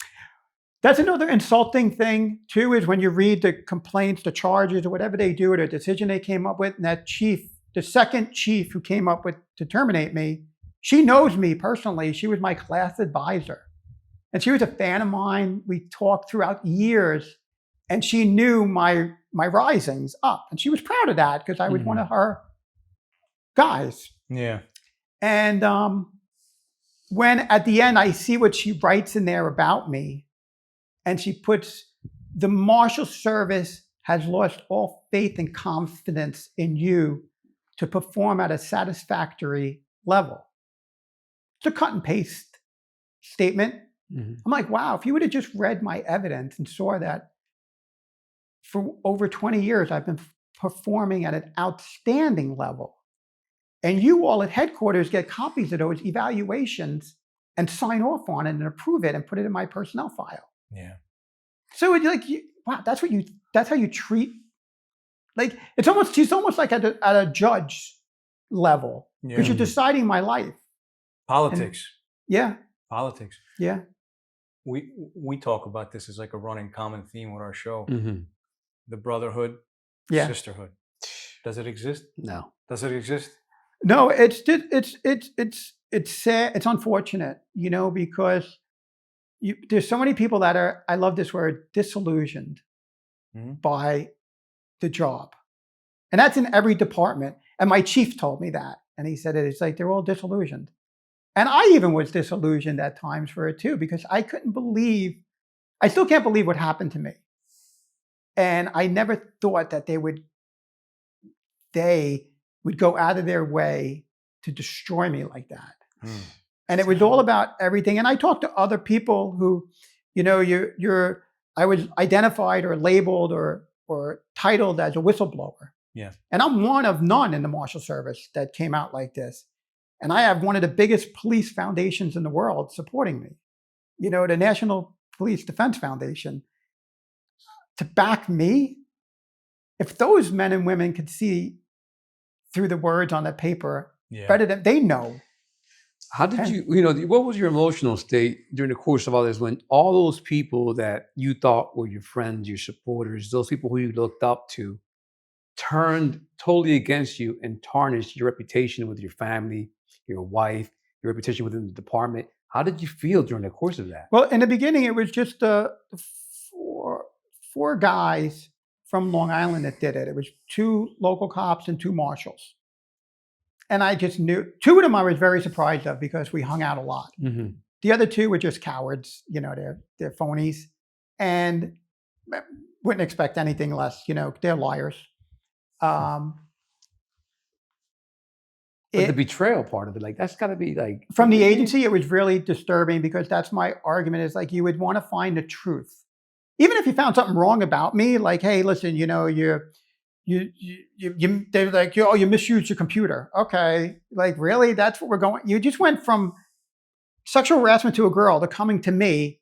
That's another insulting thing, too, is when you read the complaints, the charges, or whatever they do, or the decision they came up with, and that chief, the second chief who came up with to terminate me, she knows me personally. She was my class advisor. And she was a fan of mine. We talked throughout years, and she knew my risings up. And she was proud of that because I was one of her guys. Yeah. And when at the end I see what she writes in there about me, and she puts, the Marshal Service has lost all faith and confidence in you to perform at a satisfactory level. it's a cut and paste statement. Mhm. I'm like, wow, if you would have just read my evidence and saw that for over 20 years, I've been performing at an outstanding level. And you all at headquarters get copies of those evaluations and sign off on it and approve it and put it in my personnel file. Yeah. So it's like, wow, that's how you treat, like, she's almost like at a judge level because you're deciding my life. Politics. Yeah. Politics. Yeah. We talk about this as like a running common theme with our show. Mhm. The brotherhood, Yeah. sisterhood. Does it exist? No. Does it exist? No, it's sad. It's unfortunate, because there's so many people that are, I love this word, disillusioned by the job. And that's in every department. And my chief told me that. And he said, it's like, they're all disillusioned. And I even was disillusioned at times for it too, because I still can't believe what happened to me. And I never thought that they would go out of their way to destroy me like that. And it was all about everything. And I talked to other people who, I was identified or labeled or titled as a whistleblower. Yeah. And I'm one of none in the Marshal Service that came out like this. And I have one of the biggest police foundations in the world supporting me. The National Police Defense Foundation. To back me, if those men and women could see through the words on the paper, better than they know. How did what was your emotional state during the course of all this when all those people that you thought were your friends, your supporters, those people who you looked up to, turned totally against you and tarnished your reputation with your family, your wife, your reputation within the department? How did you feel during the course of that? Well, in the beginning, it was just four guys from Long Island that did it. It was 2 local cops and 2 marshals. And I just knew, 2 of them I was very surprised of because we hung out a lot. Mm-hmm. The other 2 were just cowards, they're phonies and wouldn't expect anything less, they're liars. But the betrayal part of it, like, that's gotta be like. From the agency, it was really disturbing because that's my argument is like, you would want to find the truth. Even if you found something wrong about me, like, hey, listen, they're like, you misused your computer. Okay. Like, really? That's what we're going. You just went from sexual harassment to a girl to coming to me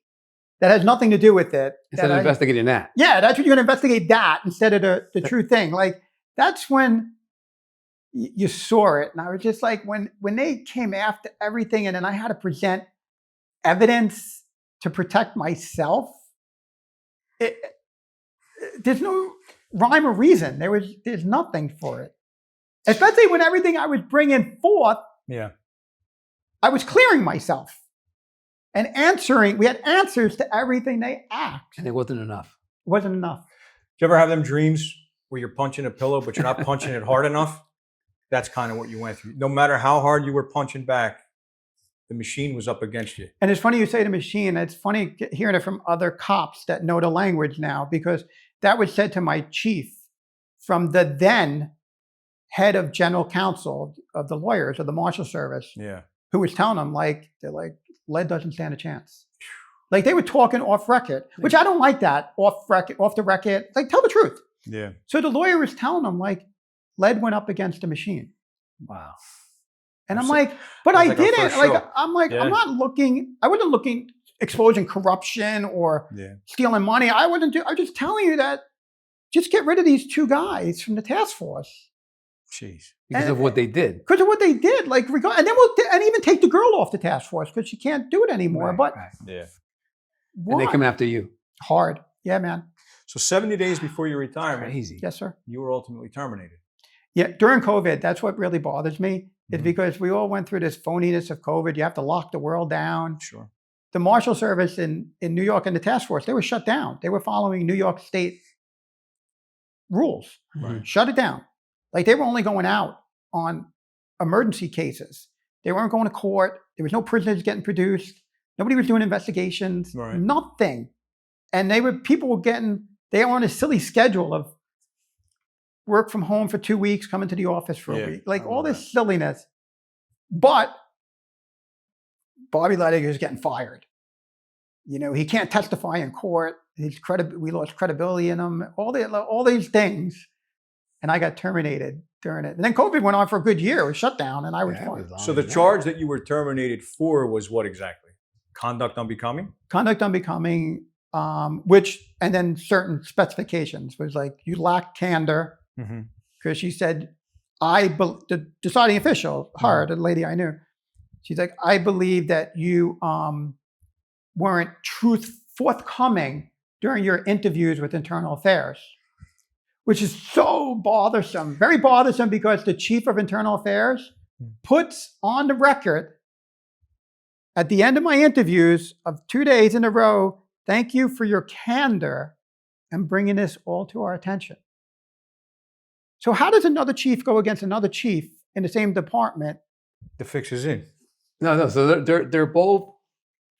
that has nothing to do with it. Instead of investigating that. Yeah. That's what you're going to investigate that instead of the true thing. Like, that's when you saw it. And I was just like, when they came after everything and then I had to present evidence to protect myself, there's no rhyme or reason. There's nothing for it. Especially when everything I was bringing forth, I was clearing myself and answering. We had answers to everything they asked. And it wasn't enough. It wasn't enough. Do you ever have them dreams where you're punching a pillow, but you're not punching it hard enough? That's kind of what you went through. No matter how hard you were punching back, the machine was up against you. And it's funny you say the machine. It's funny hearing it from other cops that know the language now, because that was said to my chief from the then head of general counsel of the lawyers of the Marshal Service, who was telling them, they're like, Led doesn't stand a chance. Like, they were talking off record, which I don't like that, off the record. Like, tell the truth. Yeah. So the lawyer was telling them, like, Led went up against a machine. Wow. And I'm like, but I didn't. Like, I'm like, Yeah. I wasn't looking exposing corruption or stealing money. I was just telling you that just get rid of these 2 guys from the task force. Jeez. Because of what they did. Because of what they did. Like, and then and even take the girl off the task force because she can't do it anymore. But Yeah. And they come after you. Hard. Yeah, man. So 70 days before your retirement, Crazy. Yes, sir. you were ultimately terminated. Yeah, during COVID, that's what really bothers me. It's because we all went through this phoniness of COVID. You have to lock the world down. Sure. The Marshal Service in New York and the task force, they were shut down. They were following New York State rules. Right. Shut it down. Like, they were only going out on emergency cases. They weren't going to court. There was no prisoners getting produced. Nobody was doing investigations. Right. Nothing. And people were they were on a silly schedule of work from home for 2 weeks, come into the office for a week. Like, all this silliness. But Bobby Ledogar is getting fired. He can't testify in court. We lost credibility in him. All these things, and I got terminated during it. And then COVID went on for a good year. It was shut down, and I was fine. So the charge that you were terminated for was what exactly? Conduct unbecoming? Conduct unbecoming, and then certain specifications was like you lack candor, because she said, the deciding official, the lady I knew, she's like, I believe that you weren't forthcoming during your interviews with Internal Affairs, which is so bothersome, very bothersome, because the chief of Internal Affairs puts on the record at the end of my interviews of 2 days in a row, thank you for your candor and bringing this all to our attention. So how does another chief go against another chief in the same department? The fix is in. No. So they're both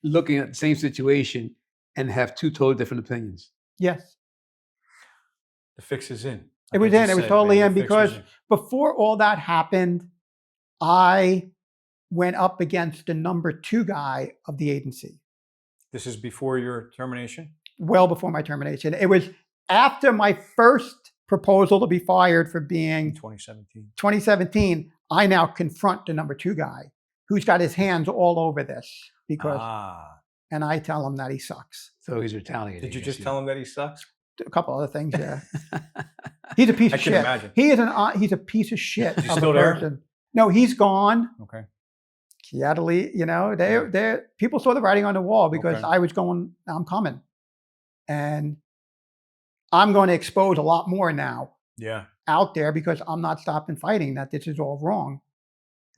looking at the same situation and have two totally different opinions. Yes. The fix is in. It was in. It was totally in, because before all that happened, I went up against the number 2 guy of the agency. This is before your termination? Well before my termination. It was after my first proposal to be fired for being 2017. I now confront the number 2 guy who's got his hands all over this, because, and I tell him that he sucks. So he's retaliating. Did you just tell him that he sucks? A couple other things, yeah. He's a piece of shit. Imagine. He's a piece of shit. Is he still there? No, he's gone. Okay. He had to leave. People saw the writing on the wall, because I was going, I'm coming. And I'm going to expose a lot more now out there, because I'm not stopping fighting that this is all wrong.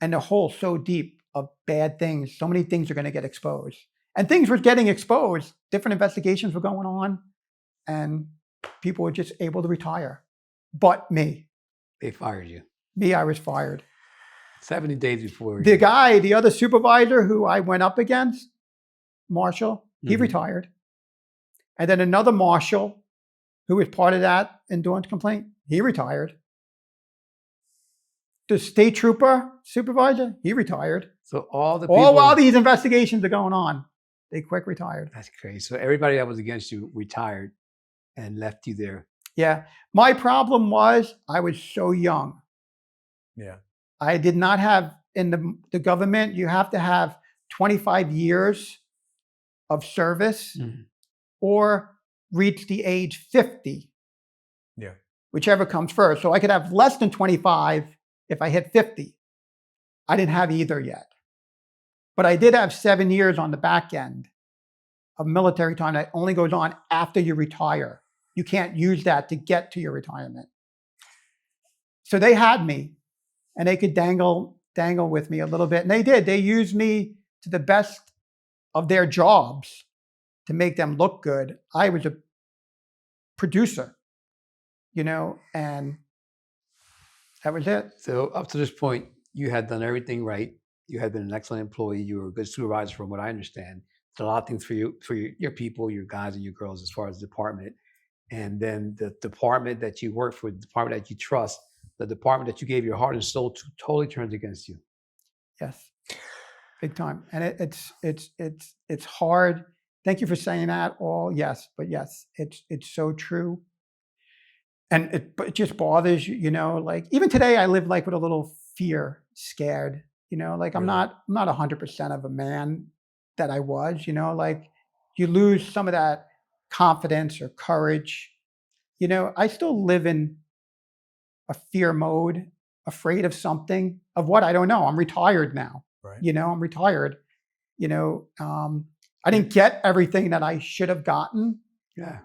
And the hole's so deep of bad things. So many things are going to get exposed. And things were getting exposed. Different investigations were going on. And people were just able to retire. But me. They fired you. Me, I was fired. 70 days before. The other supervisor who I went up against, Marshal, he retired. And then another Marshal who was part of that endurance complaint, he retired. The state trooper supervisor, he retired. So all the people, all while these investigations are going on, they quick retired. That's crazy. So everybody that was against you retired and left you there. Yeah. My problem was I was so young. Yeah. I did not have, in the government, you have to have 25 years of service or reach the age 50. Yeah. Whichever comes first. So I could have less than 25 if I hit 50. I didn't have either yet. But I did have 7 years on the back end of military time that only goes on after you retire. You can't use that to get to your retirement. So they had me, and they could dangle with me a little bit. And they did. They used me to the best of their jobs to make them look good. I was a producer, and that was it. So up to this point, you had done everything right. You had been an excellent employee. You were a good supervisor, from what I understand. Did a lot of things for you, for your people, your guys and your girls, as far as the department. And then the department that you work for, the department that you trust, the department that you gave your heart and soul to, totally turns against you. Yes, big time. And it's hard. Thank you for saying that. Yes, but yes, it's so true. And it just bothers you, like even today I live like with a little fear, scared, like I'm not 100% of a man that I was, like you lose some of that confidence or courage. I still live in a fear mode, afraid of something, of what I don't know. I'm retired now. Right. I'm retired. I didn't get everything that I should have gotten. Yeah,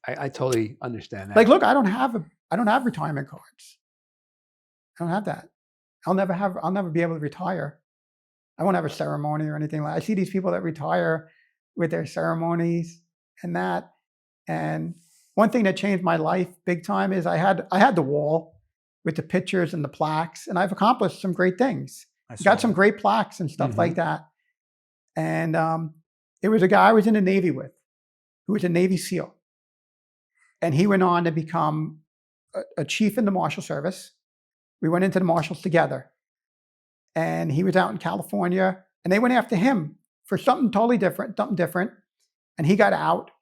I totally understand that. Like, look, I don't have retirement cards. I don't have that. I'll never be able to retire. I won't have a ceremony or anything like that. I see these people that retire with their ceremonies and that. And one thing that changed my life big time is I had the wall with the pictures and the plaques, and I've accomplished some great things. Got some great plaques and stuff like that. And it was a guy I was in the Navy with, who was a Navy SEAL. And he went on to become a chief in the Marshal Service. We went into the Marshals together. And he was out in California, and they went after him for something totally different, something different. And he got out.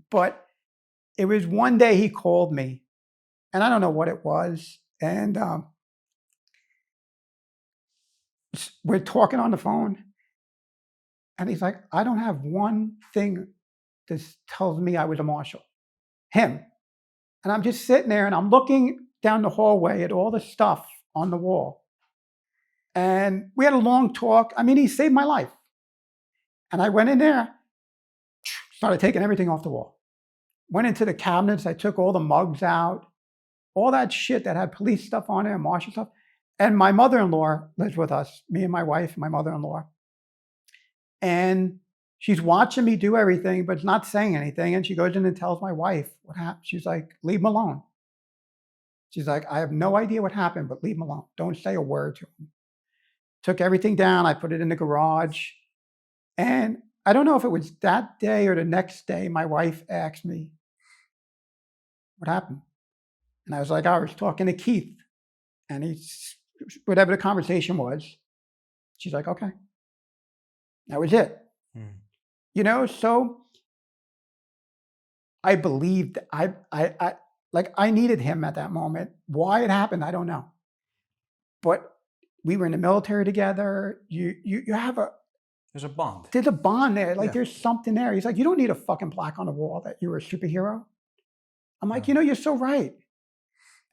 But it was one day he called me, and I don't know what it was. And we're talking on the phone. And he's like, I don't have one thing that tells me I was a marshal. Him. And I'm just sitting there and I'm looking down the hallway at all the stuff on the wall. And we had a long talk. I mean, he saved my life. And I went in there, started taking everything off the wall. Went into the cabinets. I took all the mugs out, all that shit that had police stuff on it, marshal stuff. And my mother-in-law lives with us, me and my wife and my mother-in-law. And she's watching me do everything, but not saying anything. And she goes in and tells my wife what happened. She's like, leave him alone. She's like, I have no idea what happened, but leave him alone. Don't say a word to him. Took everything down. I put it in the garage. And I don't know if it was that day or the next day, my wife asked me, what happened? And I was like, I was talking to Keith. And he's, whatever the conversation was, she's like, okay. That was it. You know, so I believed I needed him at that moment. Why it happened, I don't know. But we were in the military together. You have There's a bond. There's a bond there. Like Yeah. there's something there. He's like, you don't need a fucking plaque on the wall that you were a superhero. I'm like, you know, you're so right.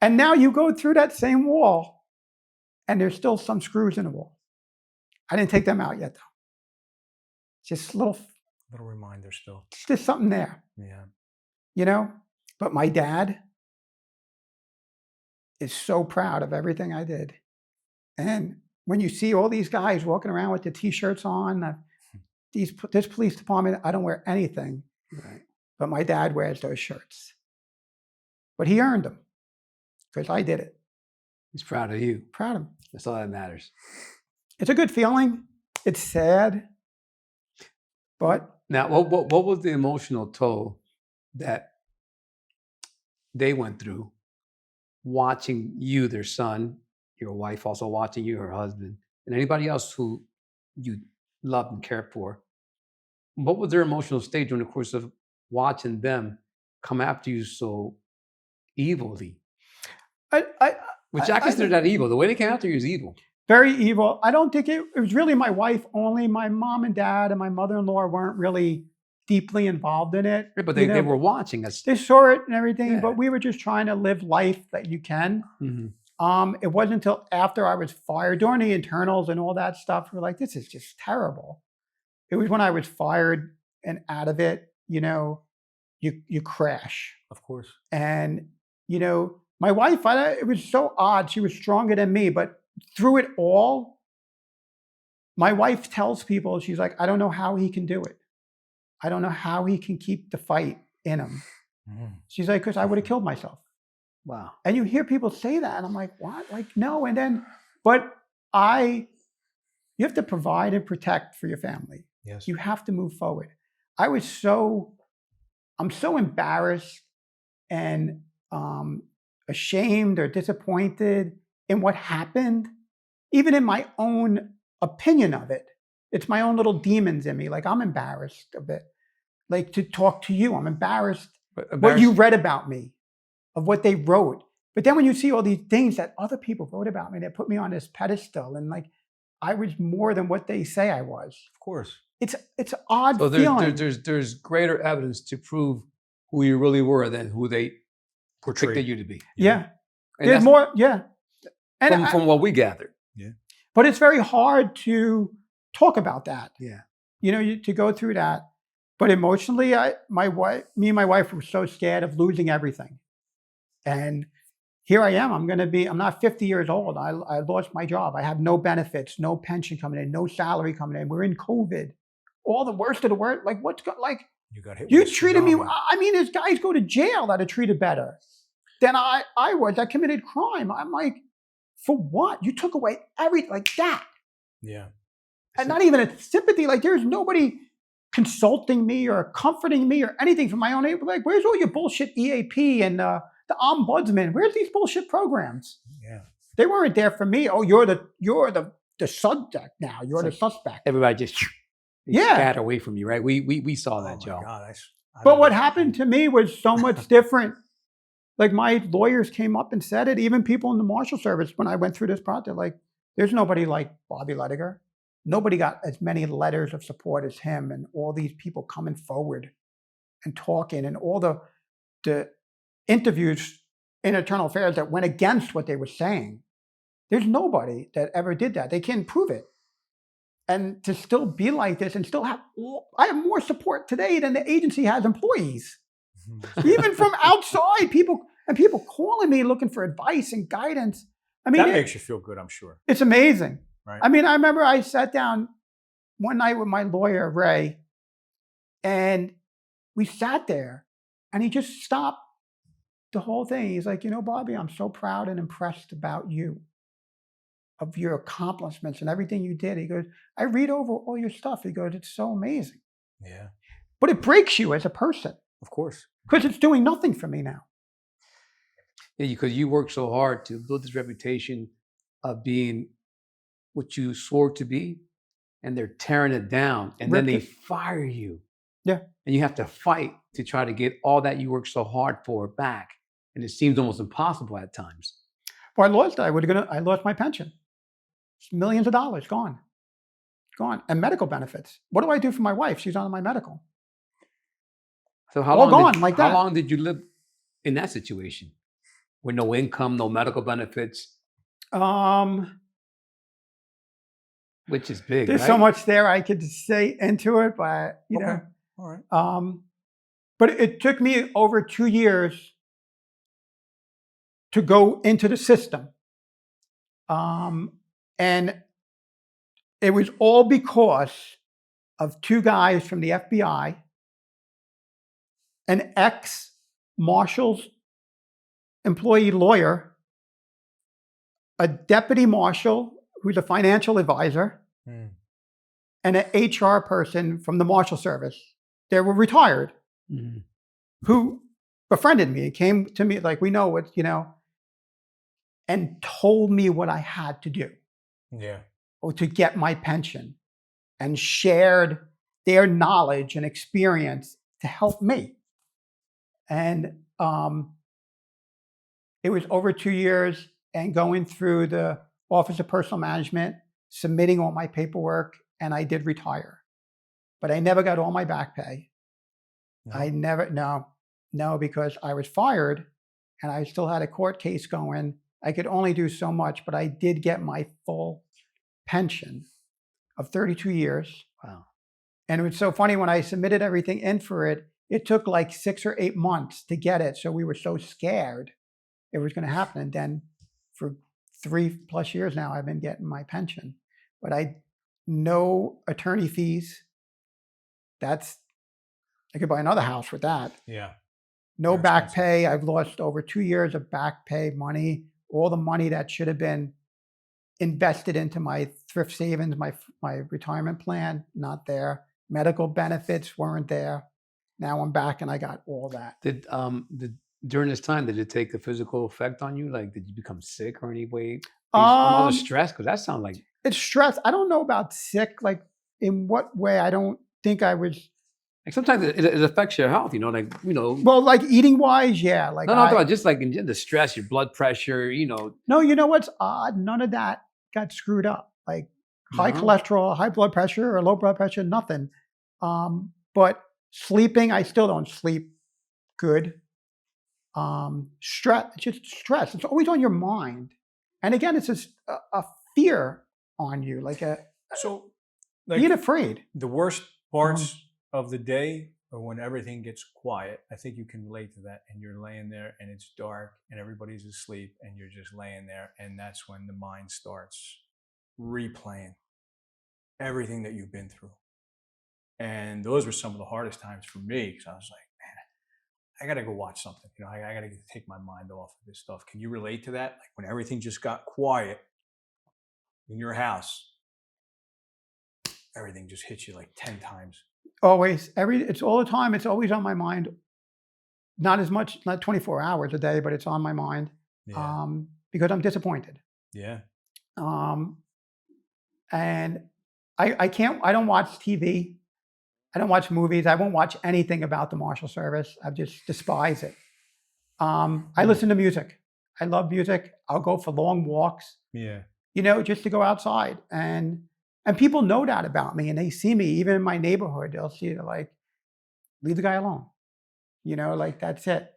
And now you go through that same wall and there's still some screws in the wall. I didn't take them out yet though. Just little reminder still. There's something there. Yeah. You know? But my dad is so proud of everything I did. And when you see all these guys walking around with the t-shirts on, this police department, I don't wear anything. Right. But my dad wears those shirts. But he earned them because I did it. He's proud of you. Proud of him. That's all that matters. It's a good feeling. It's sad. But Now, what was the emotional toll that they went through watching you, their son, your wife also watching you, her husband, and anybody else who you loved and cared for? What was their emotional state during the course of watching them come after you so evilly? Which I consider that evil. The way they came after you is evil. Very evil. I don't think it was really my wife only. My mom and dad and my mother-in-law weren't really deeply involved in it. But they were watching us. They saw it and everything, Yeah. but we were just trying to live life that you can. Mm-hmm. It wasn't until after I was fired, during the internals and all that stuff, we're like, this is just terrible. It was when I was fired and out of it, you know, you crash. Of course. And, you know, my wife, it was so odd. She was stronger than me, but through it all, my wife tells people, she's like, I don't know how he can do it. I don't know how he can keep the fight in him. Mm-hmm. She's like, because I would have killed myself. Wow. And you hear people say that, and I'm like, what? Like, no. And then, but you have to provide and protect for your family. Yes. You have to move forward. I'm so embarrassed and ashamed or disappointed in what happened, even in my own opinion of it. It's my own little demons in me. Like, I'm embarrassed of it. Like, to talk to you, I'm embarrassed what you read about me, of what they wrote. But then when you see all these things that other people wrote about me, they put me on this pedestal, and like, I was more than what they say I was. Of course. It's an odd So feeling. there's greater evidence to prove who you really were than who they Portrayed depicted you to be. Yeah. And There's more, yeah. And from what we gathered. but it's very hard to talk about that. Yeah. You know, to go through that. But emotionally, me and my wife were so scared of losing everything. And here I am. I'm not 50 years old. I lost my job. I have no benefits, no pension coming in, no salary coming in. We're in COVID. All the worst of the worst. Like, You got hit. you with a treated me. tsunami. I mean, there's guys go to jail that are treated better than I was. I committed crime. I'm like, for what? You took away everything like that. Yeah. And not even a sympathy. Like, there's nobody consulting me or comforting me or anything from my own age. Like, where's all your bullshit EAP and the ombudsman? Where's these bullshit programs? Yeah. They weren't there for me. Oh, you're the subject now. You're the suspect. Everybody just They Yeah. scatter away from you, right? We saw that, Oh Joe. my God, I But don't what know. happened to me was so much different. Like my lawyers came up and said it, even people in the Marshal Service, when I went through this project, like there's nobody like Bobby Ledogar. Nobody got as many letters of support as him, and all these people coming forward and talking, and all the interviews in Internal Affairs that went against what they were saying. There's nobody that ever did that. They can't prove it. And to still be like this and still have, I have more support today than the agency has employees. Even from outside, people calling me looking for advice and guidance. I mean, That makes you feel good, I'm sure. it's amazing. Right. I mean, I remember I sat down one night with my lawyer, Ray, and we sat there and he just stopped the whole thing. He's like, Bobby, I'm so proud and impressed about you, of your accomplishments and everything you did. He goes, I read over all your stuff. He goes, it's so amazing. Yeah, But it breaks you as a person of course. because it's doing nothing for me now. Yeah, because you worked so hard to build this reputation of being what you swore to be, and they're tearing it down, and then they Ripped fire you. Yeah. And you have to fight to try to get all that you worked so hard for back, and it seems almost impossible at times. Well, I lost my pension. It's millions of dollars gone. And medical benefits. What do I do for my wife? She's on my medical. So how All long? gone like how that. long did you live in that situation, with no income, no medical benefits, which is big? There's right? so much there I could say into it, but Okay. All right. but it took me over 2 years to go into the system. And it was all because of two guys from the FBI, an ex-Marshals employee lawyer, a deputy marshal who's a financial advisor, and an HR person from the Marshal Service. They were retired, who befriended me, came to me like, we know what, and told me what I had to do. Yeah. Or to get my pension, and shared their knowledge and experience to help me. And it was over 2 years, and going through the Office of Personal Management, submitting all my paperwork, and I did retire. But I never got all my back pay. No, because I was fired and I still had a court case going. I could only do so much, but I did get my full pension of 32 years. Wow. And it was so funny, when I submitted everything in for it, it took like 6 or 8 months to get it. So we were so scared it was going to happen. And then for 3+ years now, I've been getting my pension. But no attorney fees. I could buy another house with that. Yeah. No Very back expensive. pay. I've lost over 2 years of back pay money. All the money that should have been invested into my thrift savings, my retirement plan, not there. Medical benefits weren't there. Now I'm back and I got all that. Did during this time, did it take a physical effect on you? Like, did you become sick or any way? All the stress, because that sounds like It's stress. I don't know about sick, like in what way. I don't think I was. like sometimes it affects your health. Well, like eating wise, yeah. Like no, just like in the stress, your blood pressure. No, you know what's odd? None of that got screwed up. Like high No? cholesterol, high blood pressure, or low blood pressure, nothing. But sleeping, I still don't sleep good. Stress, just stress. It's always on your mind. And again, it's just a fear on you, like So, being afraid. the worst parts of the day are when everything gets quiet. I think you can relate to that. And you're laying there and it's dark and everybody's asleep and you're just laying there. And that's when the mind starts replaying everything that you've been through. And those were some of the hardest times for me, because I was like, man, I got to go watch something. I got to take my mind off of this stuff. Can you relate to that? Like when everything just got quiet in your house, everything just hits you like 10 times. Always, it's all the time. It's always on my mind. Not as much, not 24 hours a day, but it's on my mind. Yeah. Because I'm disappointed. Yeah. And I can't, I don't watch TV. I don't watch movies. I won't watch anything about the Marshal Service. I just despise it. I listen to music. I love music. I'll go for long walks. Yeah. You know, just to go outside. And people know that about me, and they see me, even in my neighborhood, they'll see it like, leave the guy alone. You know, like that's it.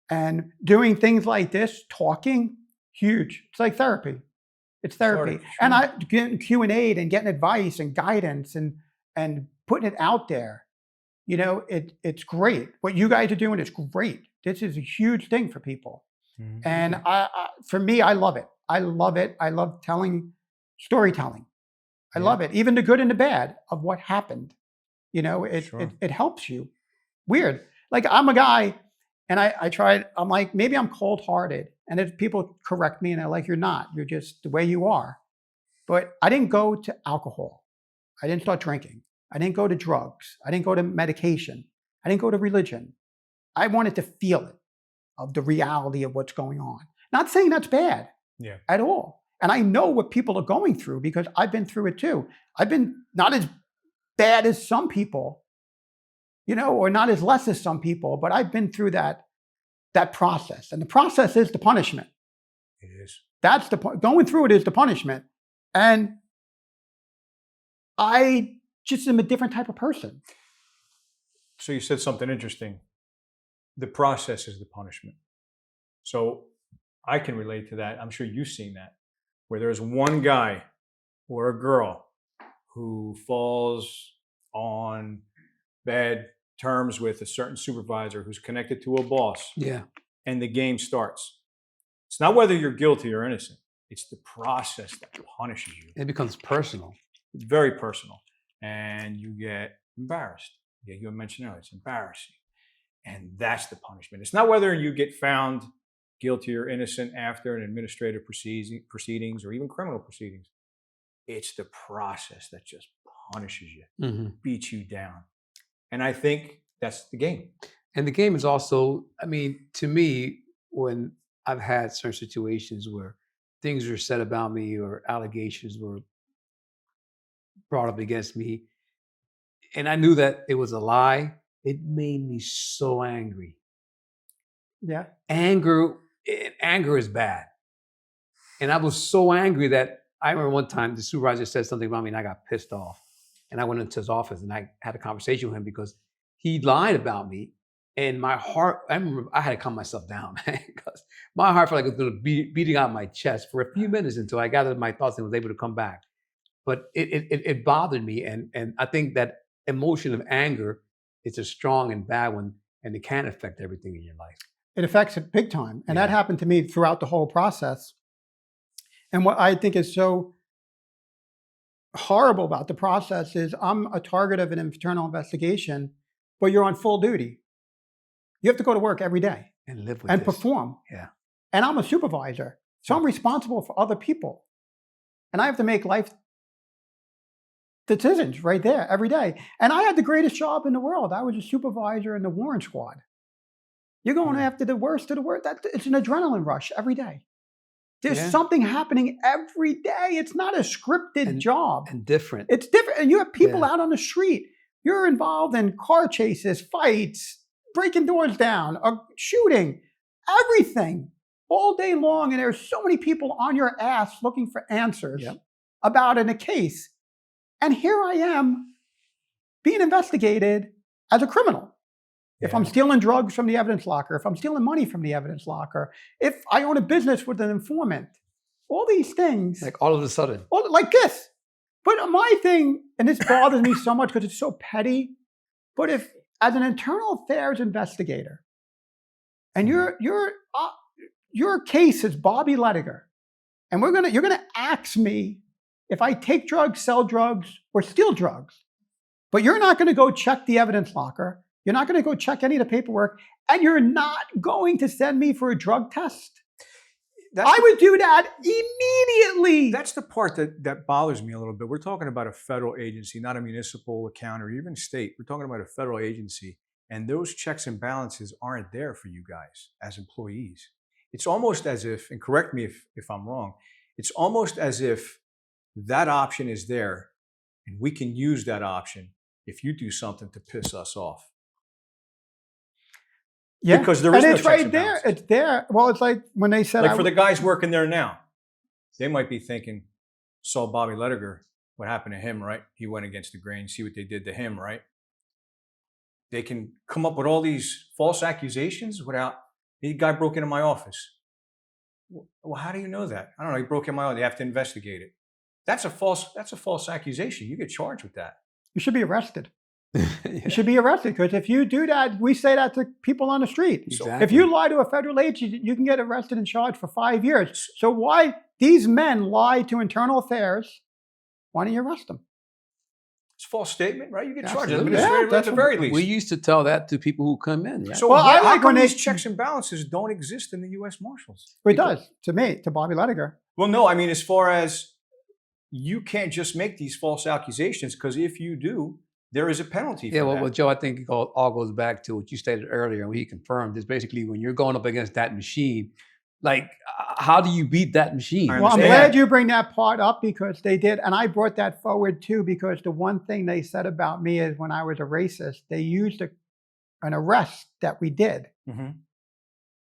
And doing things like this, talking, huge. It's like therapy. It's therapy. Sure. And I getting Q&A and getting advice and guidance and putting it out there. You know, it's great. What you guys are doing is great. This is a huge thing for people. Mhm. And for me, I love it. I love it. I love telling storytelling. I love it. Even the good and the bad of what happened. You know, it helps you. Weird. Like I'm a guy and I tried, I'm like, maybe I'm cold hearted. And if people correct me and they're like, you're not, you're just the way you are. But I didn't go to alcohol. I didn't start drinking. I didn't go to drugs. I didn't go to medication. I didn't go to religion. I wanted to feel it, of the reality of what's going on. Not saying that's bad at all. And I know what people are going through because I've been through it too. I've been not as bad as some people, you know, or not as less as some people, but I've been through that process. And the process is the punishment. It is. That's the point. Going through it is the punishment. And I just am a different type of person. So you said something interesting. The process is the punishment. So I can relate to that. I'm sure you've seen that, where there's one guy or a girl who falls on bad terms with a certain supervisor who's connected to a boss. Yeah. And the game starts. It's not whether you're guilty or innocent. It's the process that punishes you. It becomes personal. It's very personal. And you get embarrassed. Yeah, you mentioned earlier, it's embarrassing. And that's the punishment. It's not whether you get found guilty or innocent after an administrative proceedings or even criminal proceedings. It's the process that just punishes you, beats you down. And I think that's the game. And the game is also, I mean, to me, when I've had certain situations where things were said about me or allegations were brought up against me, and I knew that it was a lie, it made me so angry. Yeah. Anger is bad. And I was so angry that I remember one time the supervisor said something about me and I got pissed off. And I went into his office and I had a conversation with him because he lied about me. And my heart, I remember I had to calm myself down, man, because my heart felt like it was going to be beating out my chest for a few minutes until I gathered my thoughts and was able to come back. But it bothered me. And I think that emotion of anger is a strong and bad one, and it can affect everything in your life. It affects it big time. And that happened to me throughout the whole process. And what I think is so horrible about the process is I'm a target of an internal investigation, but you're on full duty. You have to go to work every day And live with and this. perform. Yeah. And I'm a supervisor. So I'm responsible for other people. And I have to make life decisions right there every day. And I had the greatest job in the world. I was a supervisor in the warrant squad. You're going after the worst of the worst. It's an adrenaline rush every day. There's something happening every day. It's not a scripted job. And different. It's different. And you have people out on the street. You're involved in car chases, fights, breaking doors down, shooting, everything all day long. And there's so many people on your ass looking for answers about in a case. And here I am being investigated as a criminal. If I'm stealing drugs from the evidence locker, if I'm stealing money from the evidence locker, if I own a business with an informant, all these things. Like all of a sudden. Like this. But my thing, and this bothers me so much because it's so petty, but if as an internal affairs investigator, and your case is Bobby Ledogar, and you're gonna ask me if I take drugs, sell drugs, or steal drugs, but you're not gonna go check the evidence locker. You're not going to go check any of the paperwork, and you're not going to send me for a drug test. I would do that immediately. That's the part that bothers me a little bit. We're talking about a federal agency, not a municipal account or even state. We're talking about a federal agency, and those checks and balances aren't there for you guys as employees. It's almost as if, and correct me if I'm wrong, it's almost as if that option is there And we can use that option if you do something to piss us off. Yeah, Because there is and no it's checks right and there. balances. It's there. Well, it's like when they said, Like for the guys working there now, they might be thinking, saw Bobby Ledogar, what happened to him, right? He went against the grain, see what they did to him, right? They can come up with all these false accusations without, the guy broke into my office. Well, how do you know that? I don't know, he broke in my office, they have to investigate it. That's a false accusation. You get charged with that. you should be arrested. You should be arrested, because if you do that, we say that to people on the street. Exactly. If you lie to a federal agent, you can get arrested and charged for 5 years. So why these men lie to internal affairs? Why don't you arrest them? It's a false statement, right? You get charged Absolutely. at the very least. We used to tell that to people who come in. Right? So Well, I how like come when they- these checks and balances don't exist in the U.S. Marshals? It does, to me, to Bobby Ledogar. Well, no, I mean, as far as you can't just make these false accusations, because if you do, there is a penalty for Yeah, that. well, Joe, I think it all goes back to what you stated earlier, and he confirmed is basically when you're going up against that machine, like, how do you beat that machine? I Well, I'm understand. glad you bring that part up, because they did, and I brought that forward too, because the one thing they said about me is when I was a racist, they used an arrest that we did. Mhm.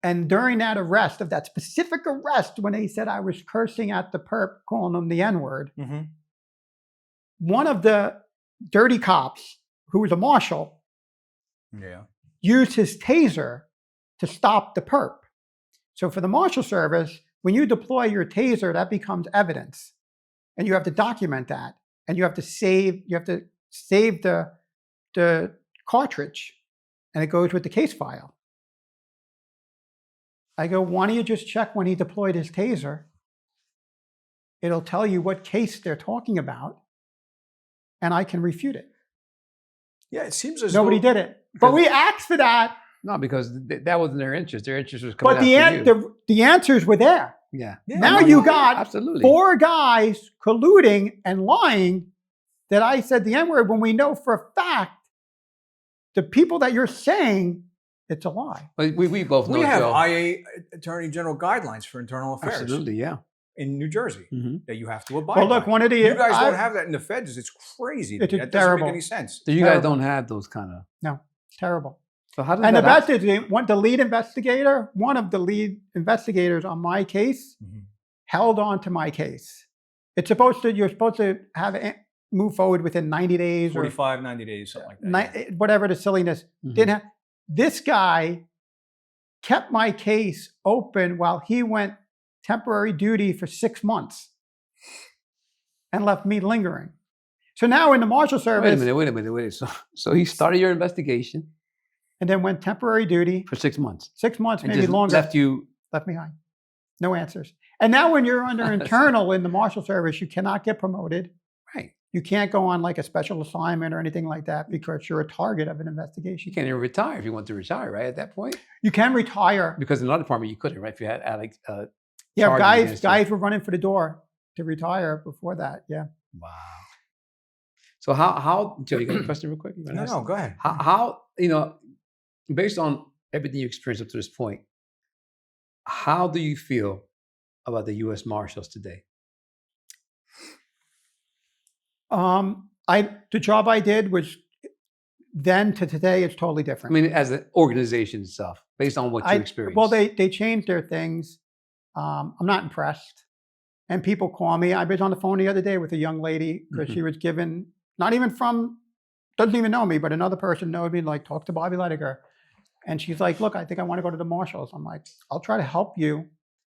And during that arrest, of that specific arrest, when they said I was cursing at the perp, calling them the N-word, Mhm. one of the dirty cops, who was a marshal, Yeah. used his taser to stop the perp. So for the Marshal Service, when you deploy your taser, that becomes evidence. And you have to document that. And you have to save the cartridge. And it goes with the case file. I go, why don't you just check when he deployed his taser? It'll tell you what case they're talking about, and I can refute it. Yeah, it seems as Nobody though did it. But we asked for that. No, because that wasn't their interest. Their interest was coming But after you. the answers were there. Yeah. Now no, you no, got absolutely 4 guys colluding and lying that I said the N-word, when we know for a fact the people that you're saying, it's a lie. But we both know, we have Joe. IA Attorney General guidelines for internal affairs Absolutely, yeah. in New Jersey Mhm. that you have to abide Well, look, by. one of the You guys don't have that in the feds. It's crazy. to It's me. That terrible. doesn't make any sense. So you guys Terrible. don't have those kind of. No, it's terrible. So how does And the that best is the lead investigator, one of the lead investigators on my case, Mhm. held on to my case. You're supposed to have it move forward within 90 days or 45, 90 days, something like that. whatever the silliness. Mhm. Didn't have, this guy kept my case open while he went temporary duty for 6 months and left me lingering. So now in the Marshal Wait a Service, minute, wait a minute. So he started your investigation and then went temporary duty for 6 months. 6 months, And maybe just longer. left you. Left behind. No answers. And now when you're under internal in the Marshal Service, you cannot get promoted. Right. You can't go on like a special assignment or anything like that because you're a target of an You investigation. can't even retire if you want to retire, right? At that point, You can retire. because in another department you couldn't, right? If you had Alex. Yeah, charges guys against you. guys were running for the door to retire before that. Yeah. Wow. So how Joe, you got a question real quick? You wanna No, ask? no, go ahead. How based on everything you experienced up to this point, how do you feel about the U.S. Marshals today? The job I did was then to today, it's totally I different. mean, as an organization itself, based on what you experienced. Well, they changed their things. I'm not impressed. And people call me. I was on the phone the other day with a young lady because she was given, not even doesn't even know me, but another person knows me, like, talk to Bobby Ledogar. And she's like, look, I think I want to go to the Marshals. I'm like, I'll try to help you.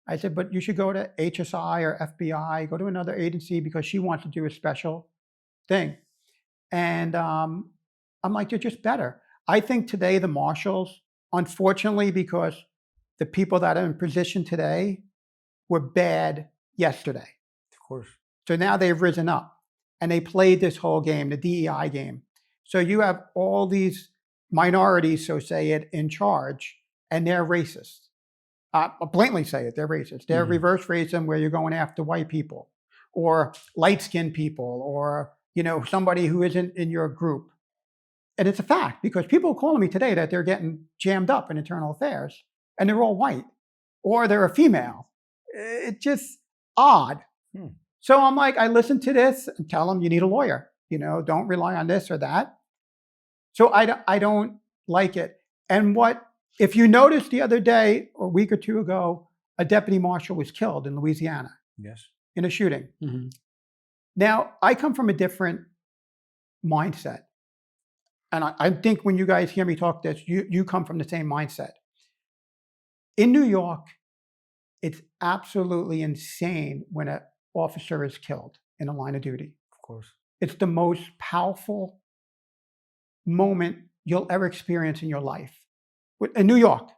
I said, but you should go to HSI or FBI, go to another agency because she wants to do a special thing. And I'm like, you're just better. I think today the Marshals, unfortunately, because the people that are in position today were bad yesterday. Of course. So now they've risen up and they played this whole game, the DEI game. So you have all these minorities, so say it, in charge, and they're racist. I'll blatantly say it, they're racist. They're reverse racism where you're going after white people or light-skinned people or somebody who isn't in your group. And it's a fact because people are calling me today that they're getting jammed up in internal affairs and they're all white or they're a female. It's just odd. So I'm like, I listen to this and tell them you need a lawyer don't rely on this or that. So I don't like it. And if you noticed the other day or a week or two ago, a deputy marshal was killed in Louisiana. Yes. In a shooting. Mm-hmm. Now, I come from a different mindset. And I think when you guys hear me talk this, you come from the same mindset. In New York, it's absolutely insane when an officer is killed in a line of duty. Of course. It's the most powerful moment you'll ever experience in your life. In New York,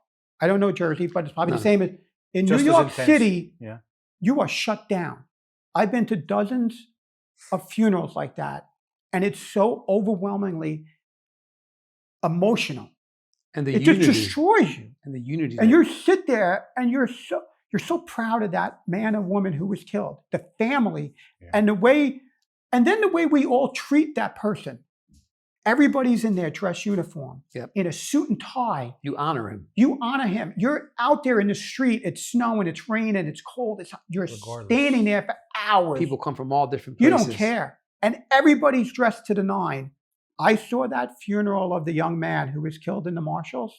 I don't know Jersey, but it's probably the same as in New York City, you are shut down. I've been to dozens of funerals like that, and it's so overwhelmingly emotional. And the it unity. Just destroys you. And the unity. And you sit there and you're so proud of that man or woman who was killed, the family, and the way we all treat that person. Everybody's in their dress uniform, in a suit and tie. You honor him. You honor him. You're out there in the street. It's snowing, it's raining, it's cold. You're standing there for hours. People come from all different places. You don't care. And everybody's dressed to the nine. I saw that funeral of the young man who was killed in the Marshals,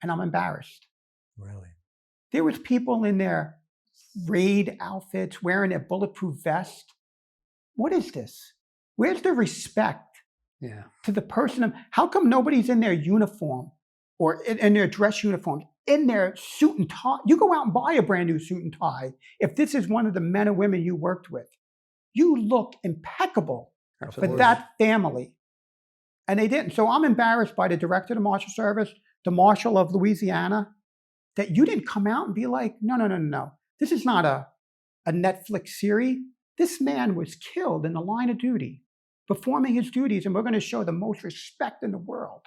and I'm embarrassed. Really? There was people in their raid outfits wearing a bulletproof vest. What is this? Where's the respect? To the person? How come nobody's in their uniform or in their dress uniform, in their suit and tie? You go out and buy a brand new suit and tie. If this is one of the men or women you worked with, you look impeccable for that family. And they didn't. So I'm embarrassed by the director of the Marshal Service, the Marshal of Louisiana, that you didn't come out and be like, no. This is not a Netflix series. This man was killed in the line of duty, performing his duties, and we're going to show the most respect in the world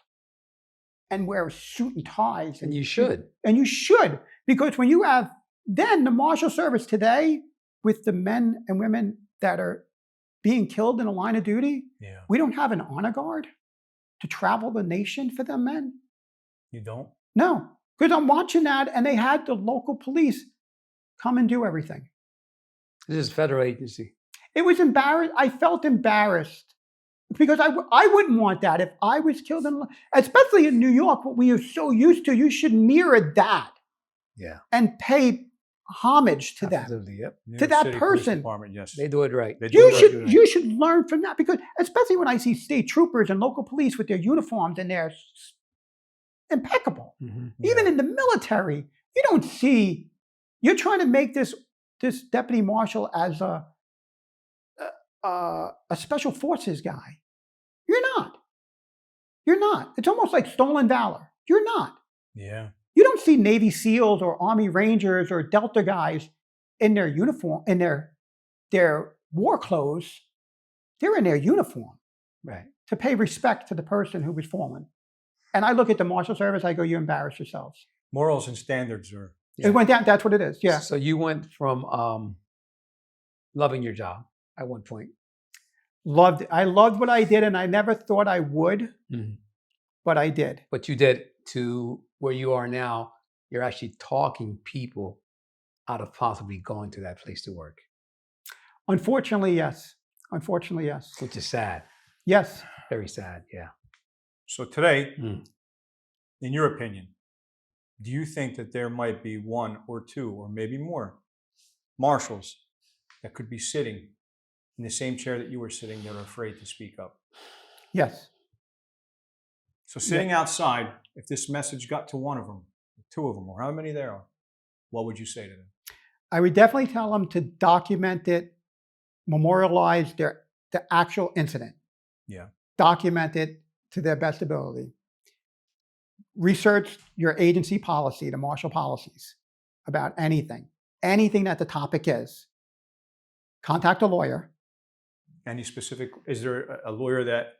and wear a suit and ties. And you should. And you should, because when you have then the Marshal Service today with the men and women that are being killed in a line of duty, we don't have an honor guard to travel the nation for them men. You don't? No, because I'm watching that and they had the local police come and do everything. This is a federal agency. It was embarrassed. I felt embarrassed because I wouldn't want that if I was killed, especially in New York, what we are so used to. You should mirror that, and pay homage to that, to that person. Yes, they do it right. You should learn from that, because especially when I see state troopers and local police with their uniforms and they're impeccable. Even in the military, you don't see. You're trying to make this deputy marshal as a special forces guy. You're not. You're not. It's almost like stolen valor. You're not. Yeah. You don't see Navy SEALs or Army Rangers or Delta guys in their uniform, in their war clothes. They're in their uniform, to pay respect to the person who was fallen. And I look at the Marshal Service, I go, you embarrass yourselves. Morals and standards are. It went down. That's what it is. Yeah. So you went from loving your job at one point. Loved it. I loved what I did, and I never thought I would, but I did. But you did, to where you are now. You're actually talking people out of possibly going to that place to work. Unfortunately, yes. Unfortunately, yes. Which is sad. Yes. Very sad, yeah. So today, in your opinion, do you think that there might be one or two or maybe more marshals that could be sitting in the same chair that you were sitting that are afraid to speak up? Yes. So sitting outside, if this message got to one of them, two of them, or how many there are, what would you say to them? I would definitely tell them to document it, memorialize the actual incident. Yeah. Document it to their best ability. Research your agency policy, the marshal policies, about anything that the topic is. Contact a lawyer. Any specific, is there a lawyer that,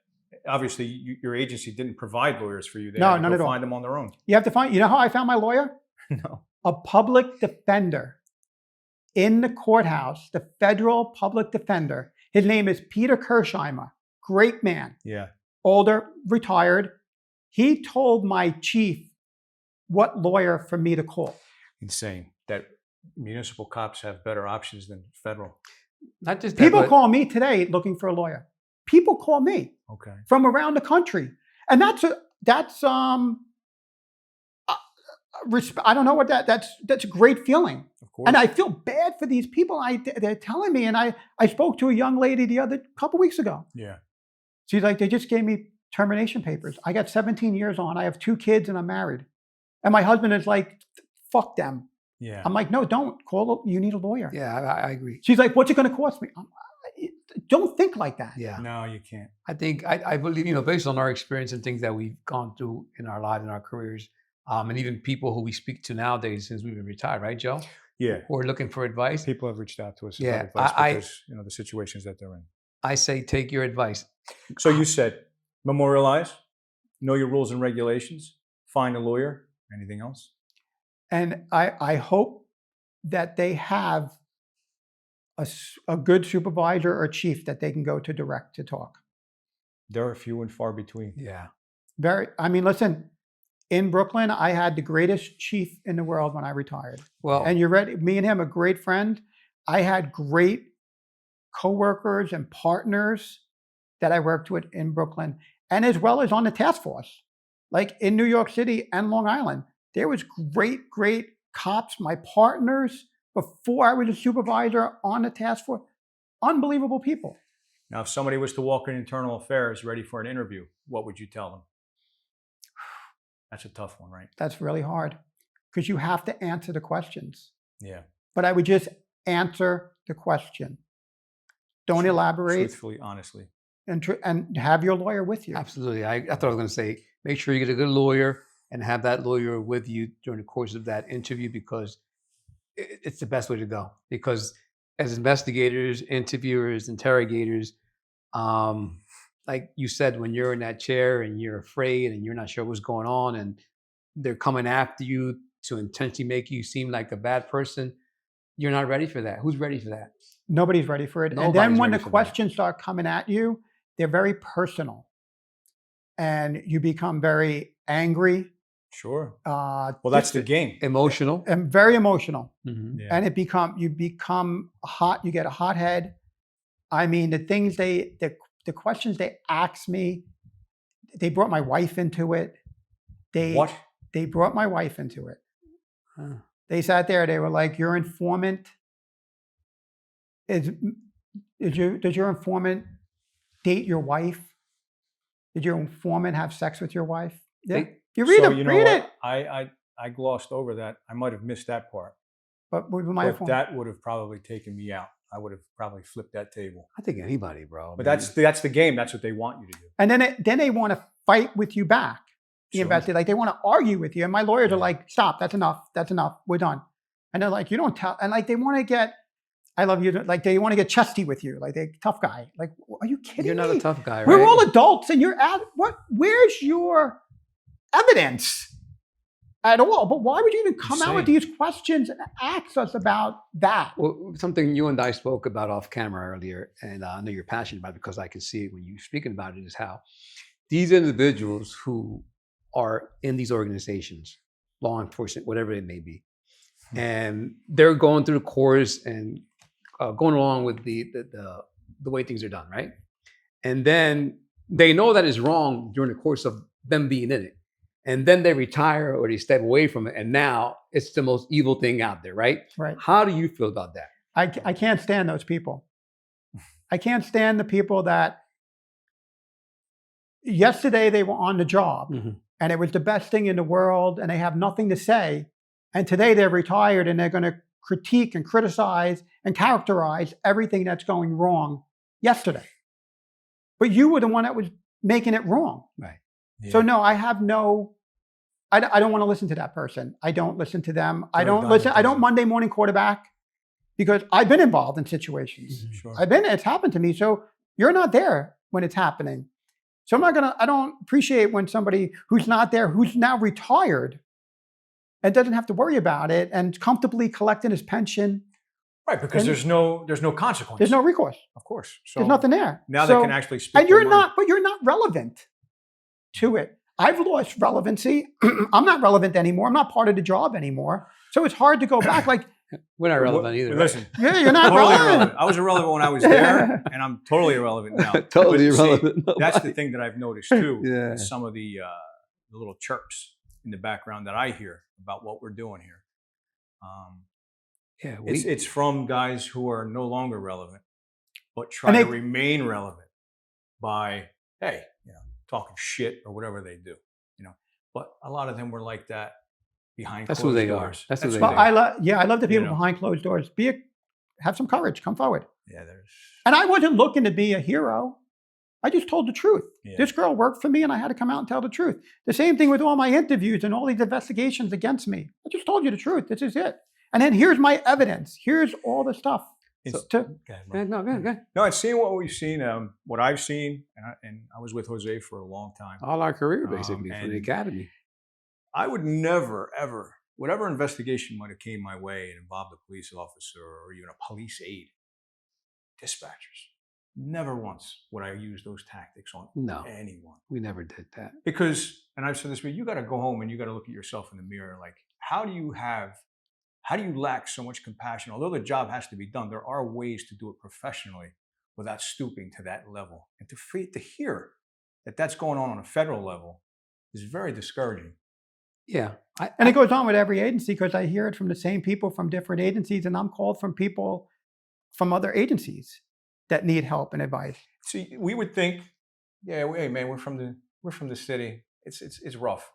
obviously your agency didn't provide lawyers for you. They no, had to none go at all. find them on their own. You have to find, you know how I found my lawyer? No. A public defender in the courthouse, the federal public defender. His name is Peter Kirsheimer. Great man. Yeah. Older, retired. He told my chief what lawyer for me to call. Insane that municipal cops have better options than federal. Not just that, people but call me today looking for a lawyer. people call me Okay. from around the country, and that's I don't know what that's a great feeling. Of course. And I feel bad for these people. They're telling me, and I spoke to a young lady the couple weeks ago. Yeah. She's like, they just gave me termination papers. I got 17 years on. I have 2 kids and I'm married. And my husband is like, fuck them. Yeah. I'm like, no, don't you need a lawyer. Yeah, I agree. She's like, what's it going to cost me? Don't think like that. Yeah. No, you can't. I think, I believe, based on our experience and things that we've gone through in our lives and our careers, and even people who we speak to nowadays since we've been retired, right, Joe? Yeah. Who are looking for advice. People have reached out to us Yeah, about advice because, the situations that they're in. I say take your advice. So you said memorialize, know your rules and regulations, find a lawyer. Anything else? And I hope that they have a good supervisor or chief that they can go to direct to talk. There are few and far between. Yeah. Listen, in Brooklyn, I had the greatest chief in the world when I retired. Well, And you're ready, me and him, a great friend. I had great coworkers and partners that I worked with in Brooklyn, and as well as on the task force. Like in New York City and Long Island, there was great cops, my partners, before I was a supervisor on the task force. Unbelievable people. Now, if somebody was to walk in internal affairs ready for an interview, what would you tell them? That's a tough one, right? That's really hard because you have to answer the questions. Yeah. But I would just answer the question. Don't elaborate. Truthfully, honestly. And have your lawyer with you. absolutely. I thought I was going to say, make sure you get a good lawyer and have that lawyer with you during the course of that interview, because it's the best way to go. Because as investigators, interviewers, interrogators, like you said, when you're in that chair and you're afraid and you're not sure what's going on and they're coming after you to intentionally make you seem like a bad person, you're not ready for that. Who's ready for that? Nobody's ready for it. And Nobody's then when the ready for that. questions start coming at you, they're very personal. And you become very angry. Sure. Well, that's the game. Emotional. And very emotional. Mhm. Yeah. And you become hot, you get a hot head. I mean, the questions they asked me, they brought my wife into it. What? They brought my wife into it. Huh. They sat there, they were like, your informant, does your informant date your wife? Did your informant have sex with your wife? Yeah. You read So, it, you know read what? it. I glossed over that. I might have missed that part. But with my But informant. that would have probably taken me out. I would have probably flipped that table. I think anybody, bro. But that's the game. That's what they want you to do. And then they want to fight with you back. The Sure. investigator, like they want to argue with you. And my lawyers are Yeah. like, stop, that's enough, we're done. And they're like, you don't tell, and like they want to get, I love you, like they want to get chesty with you, like they tough guy. Like, are you kidding You're not me? a tough guy, right? We're all adults and you're at where's your evidence at all? But why would you even come out with these questions and ask us about that? Well, something you and I spoke about off camera earlier, and I know you're passionate about it because I can see it when you're speaking about it, is how these individuals who are in these organizations, law enforcement, whatever it may be, and they're going through the course and going along with the way things are done, right? And then they know that is wrong during the course of them being in it. And then they retire or they step away from it. And now it's the most evil thing out there, right? Right. How do you feel about that? I can't stand those people. I can't stand the people that yesterday they were on the job and it was the best thing in the world and they have nothing to say. And today they're retired and they're going to critique and criticize and characterize everything that's going wrong yesterday. But you were the one that was making it wrong. Right. Yeah. So no, I don't want to listen to that person. I don't listen to them. I don't listen. I don't Monday morning quarterback because I've been involved in situations. Sure. It's happened to me. So you're not there when it's happening. So I don't appreciate when somebody who's not there, who's now retired and doesn't have to worry about it and comfortably collecting his pension. Right, because there's no consequence. There's no recourse. Of course. So There's nothing there. now So- they can actually speak. And their you're mind. not relevant to it. I've lost relevancy. I'm not relevant anymore. I'm not part of the job anymore. So it's hard to go back. Like We're not relevant either. Right? Listen, Yeah, you're not totally relevant. irrelevant. I was irrelevant when I was there, and I'm totally irrelevant now. Totally But see, irrelevant. that's the thing that I've noticed too. Yeah. Is some of the little chirps in the background that I hear about what we're doing here. Yeah, It's from guys who are no longer relevant, but try to remain relevant by, hey, talking shit or whatever they do, But a lot of them were like that behind That's closed who they doors. are. That's who they Well, are. I love the people You know. behind closed doors. Have some courage. Come forward. Yeah, there's. And I wasn't looking to be a hero. I just told the truth. Yeah. This girl worked for me, and I had to come out and tell the truth. The same thing with all my interviews and all these investigations against me. I just told you the truth. This is it. And then here's my evidence. Here's all the stuff. Go ahead. Go ahead. No, it's seeing what we've seen, what I've seen, and I was with Jose for a long time. All our career, basically, for and the academy. I would never, ever, whatever investigation might have came my way and involved a police officer or even a police aide, dispatchers, never once would I use those tactics on anyone. We never did that. Because, and I've said this, but you got to go home and you got to look at yourself in the mirror. Like, how do you lack so much compassion? Although the job has to be done, there are ways to do it professionally without stooping to that level. And to hear that that's going on a federal level is very discouraging. Yeah. And it goes on with every agency, because I hear it from the same people from different agencies, and I'm called from people from other agencies that need help and advice. See, we would think, hey man, we're from the city. It's rough.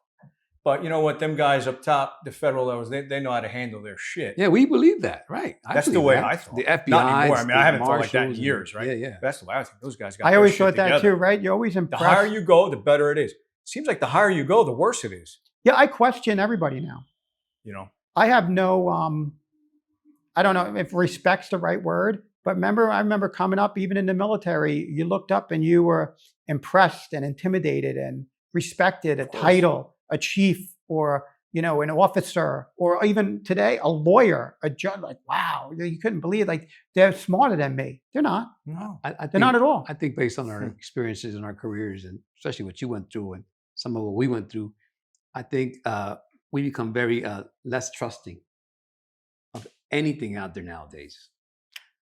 But you know what? Them guys up top, the federal levels, they know how to handle their shit. Yeah, we believe that, right? That's the way I thought. The FBI. Not anymore. I mean, I haven't thought like that in years, right? Yeah. That's the way I think. Those guys got I their always shit thought that together. too, right? You're always impressed. The higher you go, the better it is. Seems like the higher you go, the worse it is. Yeah, I question everybody now. I have no, I don't know if respect's the right word, but I remember coming up, even in the military, you looked up and you were impressed and intimidated and respected a title, a chief, or, an officer, or even today, a lawyer, a judge. Like, wow, you couldn't believe, like, they're smarter than me. They're not. No, they're not at all. I think based on our experiences and our careers, and especially what you went through and some of what we went through, I think we become very less trusting of anything out there nowadays.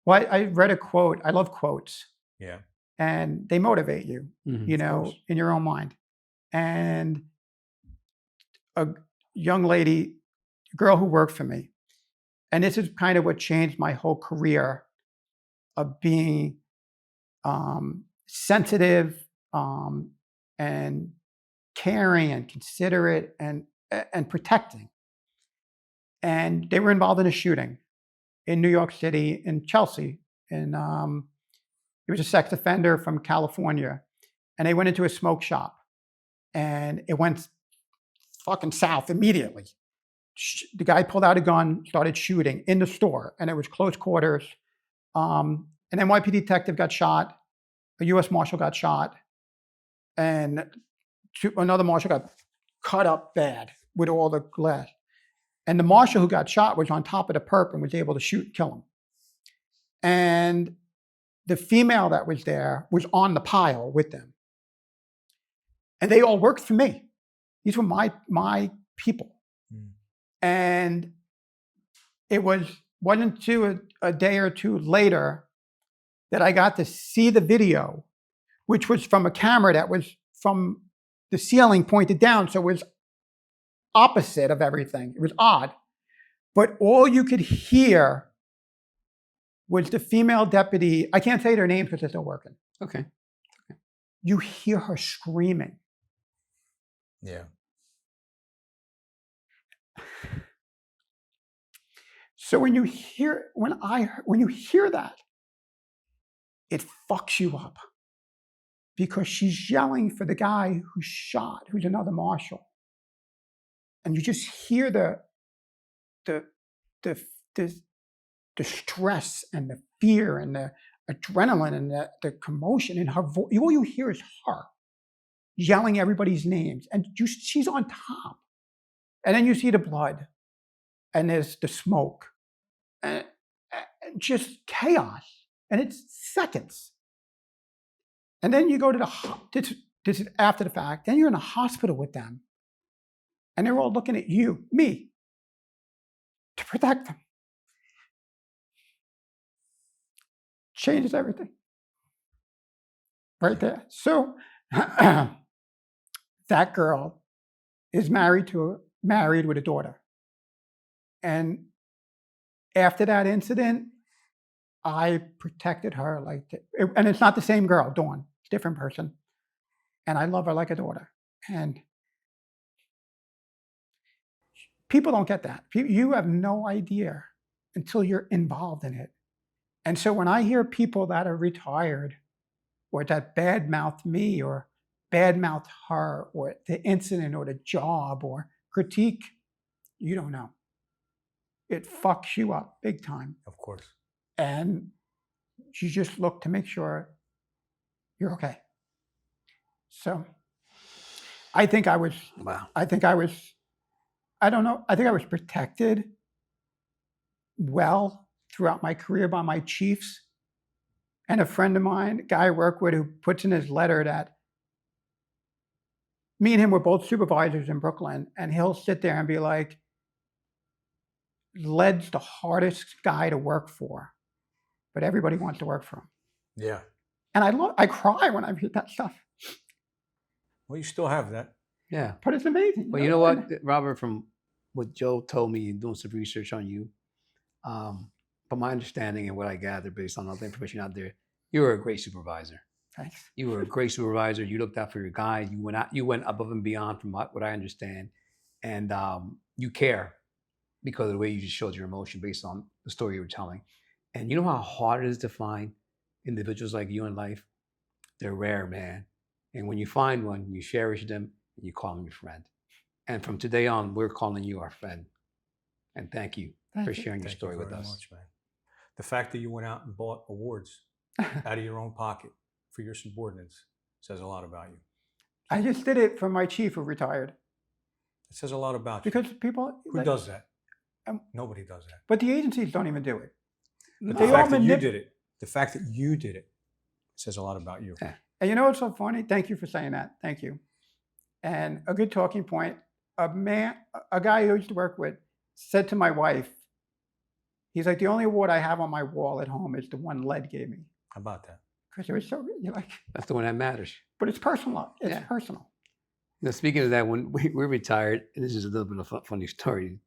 Well, I read a quote. I love quotes. Yeah. And they motivate you, in your own mind. And a young lady, a girl who worked for me, and this is kind of what changed my whole career of being sensitive and caring and considerate and protecting. And they were involved in a shooting in New York City, in Chelsea. And he was a sex offender from California. And they went into a smoke shop. And it went fucking south immediately. The guy pulled out a gun, started shooting in the store. And it was close quarters. An NYPD detective got shot. A U.S. Marshal got shot. And another Marshal got cut up bad with all the glass. And the Marshal who got shot was on top of the perp and was able to shoot and kill him. And the female that was there was on the pile with them. And they all worked for me. These were my people. And it wasn't until a day or two later that I got to see the video, which was from a camera that was from the ceiling pointed down. So it was opposite of everything. It was odd. But all you could hear was the female deputy. I can't say their names because they're still working. Okay. You hear her screaming. Yeah. So when you hear that, it fucks you up, because she's yelling for the guy who's shot, who's another Marshal. And you just hear the stress and the fear and the adrenaline and the commotion in her voice. All you hear is her yelling everybody's names, and she's on top. And then you see the blood, and there's the smoke, and just chaos. And it's seconds. And then you go to this is after the fact. Then you're in a hospital with them. And they're all looking at you, me, to protect them. Changes everything. Right there. So that girl is married with a daughter. And after that incident, I protected her and it's not the same girl, Dawn, it's a different person. And I love her like a daughter. And people don't get that. You have no idea until you're involved in it. And so when I hear people that are retired or that badmouth me or badmouth her or the incident or the job or critique, you don't know. It fucks you up big time. Of course. And you just look to make sure you're okay. So I think I was, Wow. I think I was protected well throughout my career by my chiefs. And a friend of mine, a guy I work with, who puts in his letter that me and him were both supervisors in Brooklyn, and he'll sit there and be like, Led's the hardest guy to work for, but everybody wants to work for him. Yeah. And I cry when I read that stuff. Well, you still have that. Yeah. But it's amazing. Well, you know what, Robert, from what Joe told me and doing some research on you, from my understanding and what I gathered based on all the information out there, you were a great supervisor. Thanks. You were a great supervisor. You looked out for your guys. You went above and beyond from what I understand. And you care because of the way you just showed your emotion based on the story you were telling. And you know how hard it is to find individuals like you in life? They're rare, man. And when you find one, you cherish them and you call them your friend. And from today on, we're calling you our friend. And thank you for sharing your story with us. Much, man. The fact that you went out and bought awards out of your own pocket for your subordinates says a lot about you. I just did it for my chief who retired. It says a lot about you. Because people... Who does that? Nobody does that. But the agencies don't even do it. But the fact that you did it says a lot about you. Yeah. And you know what's so funny? Thank you for saying that. Thank you. And a good talking point, a guy who I used to work with said to my wife, he's like, the only award I have on my wall at home is the one Led gave me. How about that? Because it was so good. You're like, that's the one that matters. But it's personal. It's personal. Now, speaking of that, when we're retired, and this is a little bit of a funny story,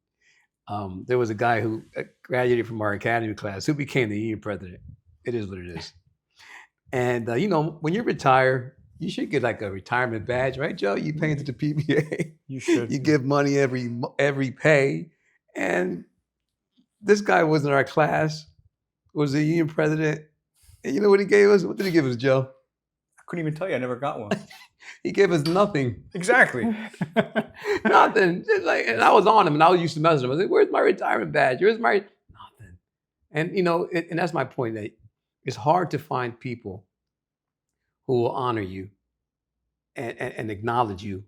there was a guy who graduated from our academy class who became the union president. It is what it is. And, you know, when you retire, you should get like a retirement badge, right, Joe? You pay into the PBA. You should. You give money every pay. And this guy was in our class, was the union president. And you know what he gave us? What did he give us, Joe? I couldn't even tell you. I never got one. He gave us nothing. Exactly. Nothing. Just like, and I was on him, and I was used to messing him. I was like, "Where's my retirement badge? Where's my nothing?" And you know, and that's my point. That it's hard to find people who will honor you and acknowledge you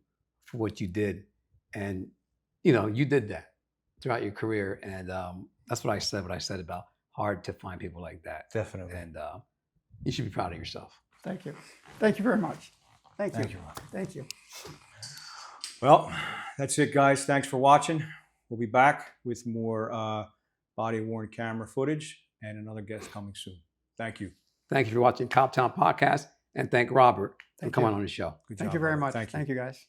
for what you did. And you know, you did that throughout your career, and that's what I said. What I said about hard to find people like that. Definitely. And you should be proud of yourself. Thank you. Thank you very much. Thank you. Thank you, Robert. Thank you. Well, that's it, guys. Thanks for watching. We'll be back with more body-worn camera footage and another guest coming soon. Thank you. Thank you for watching Cop Town Podcast, and thank Robert for coming on the show. Good Thank job, you very Robert. much. Thank you, guys.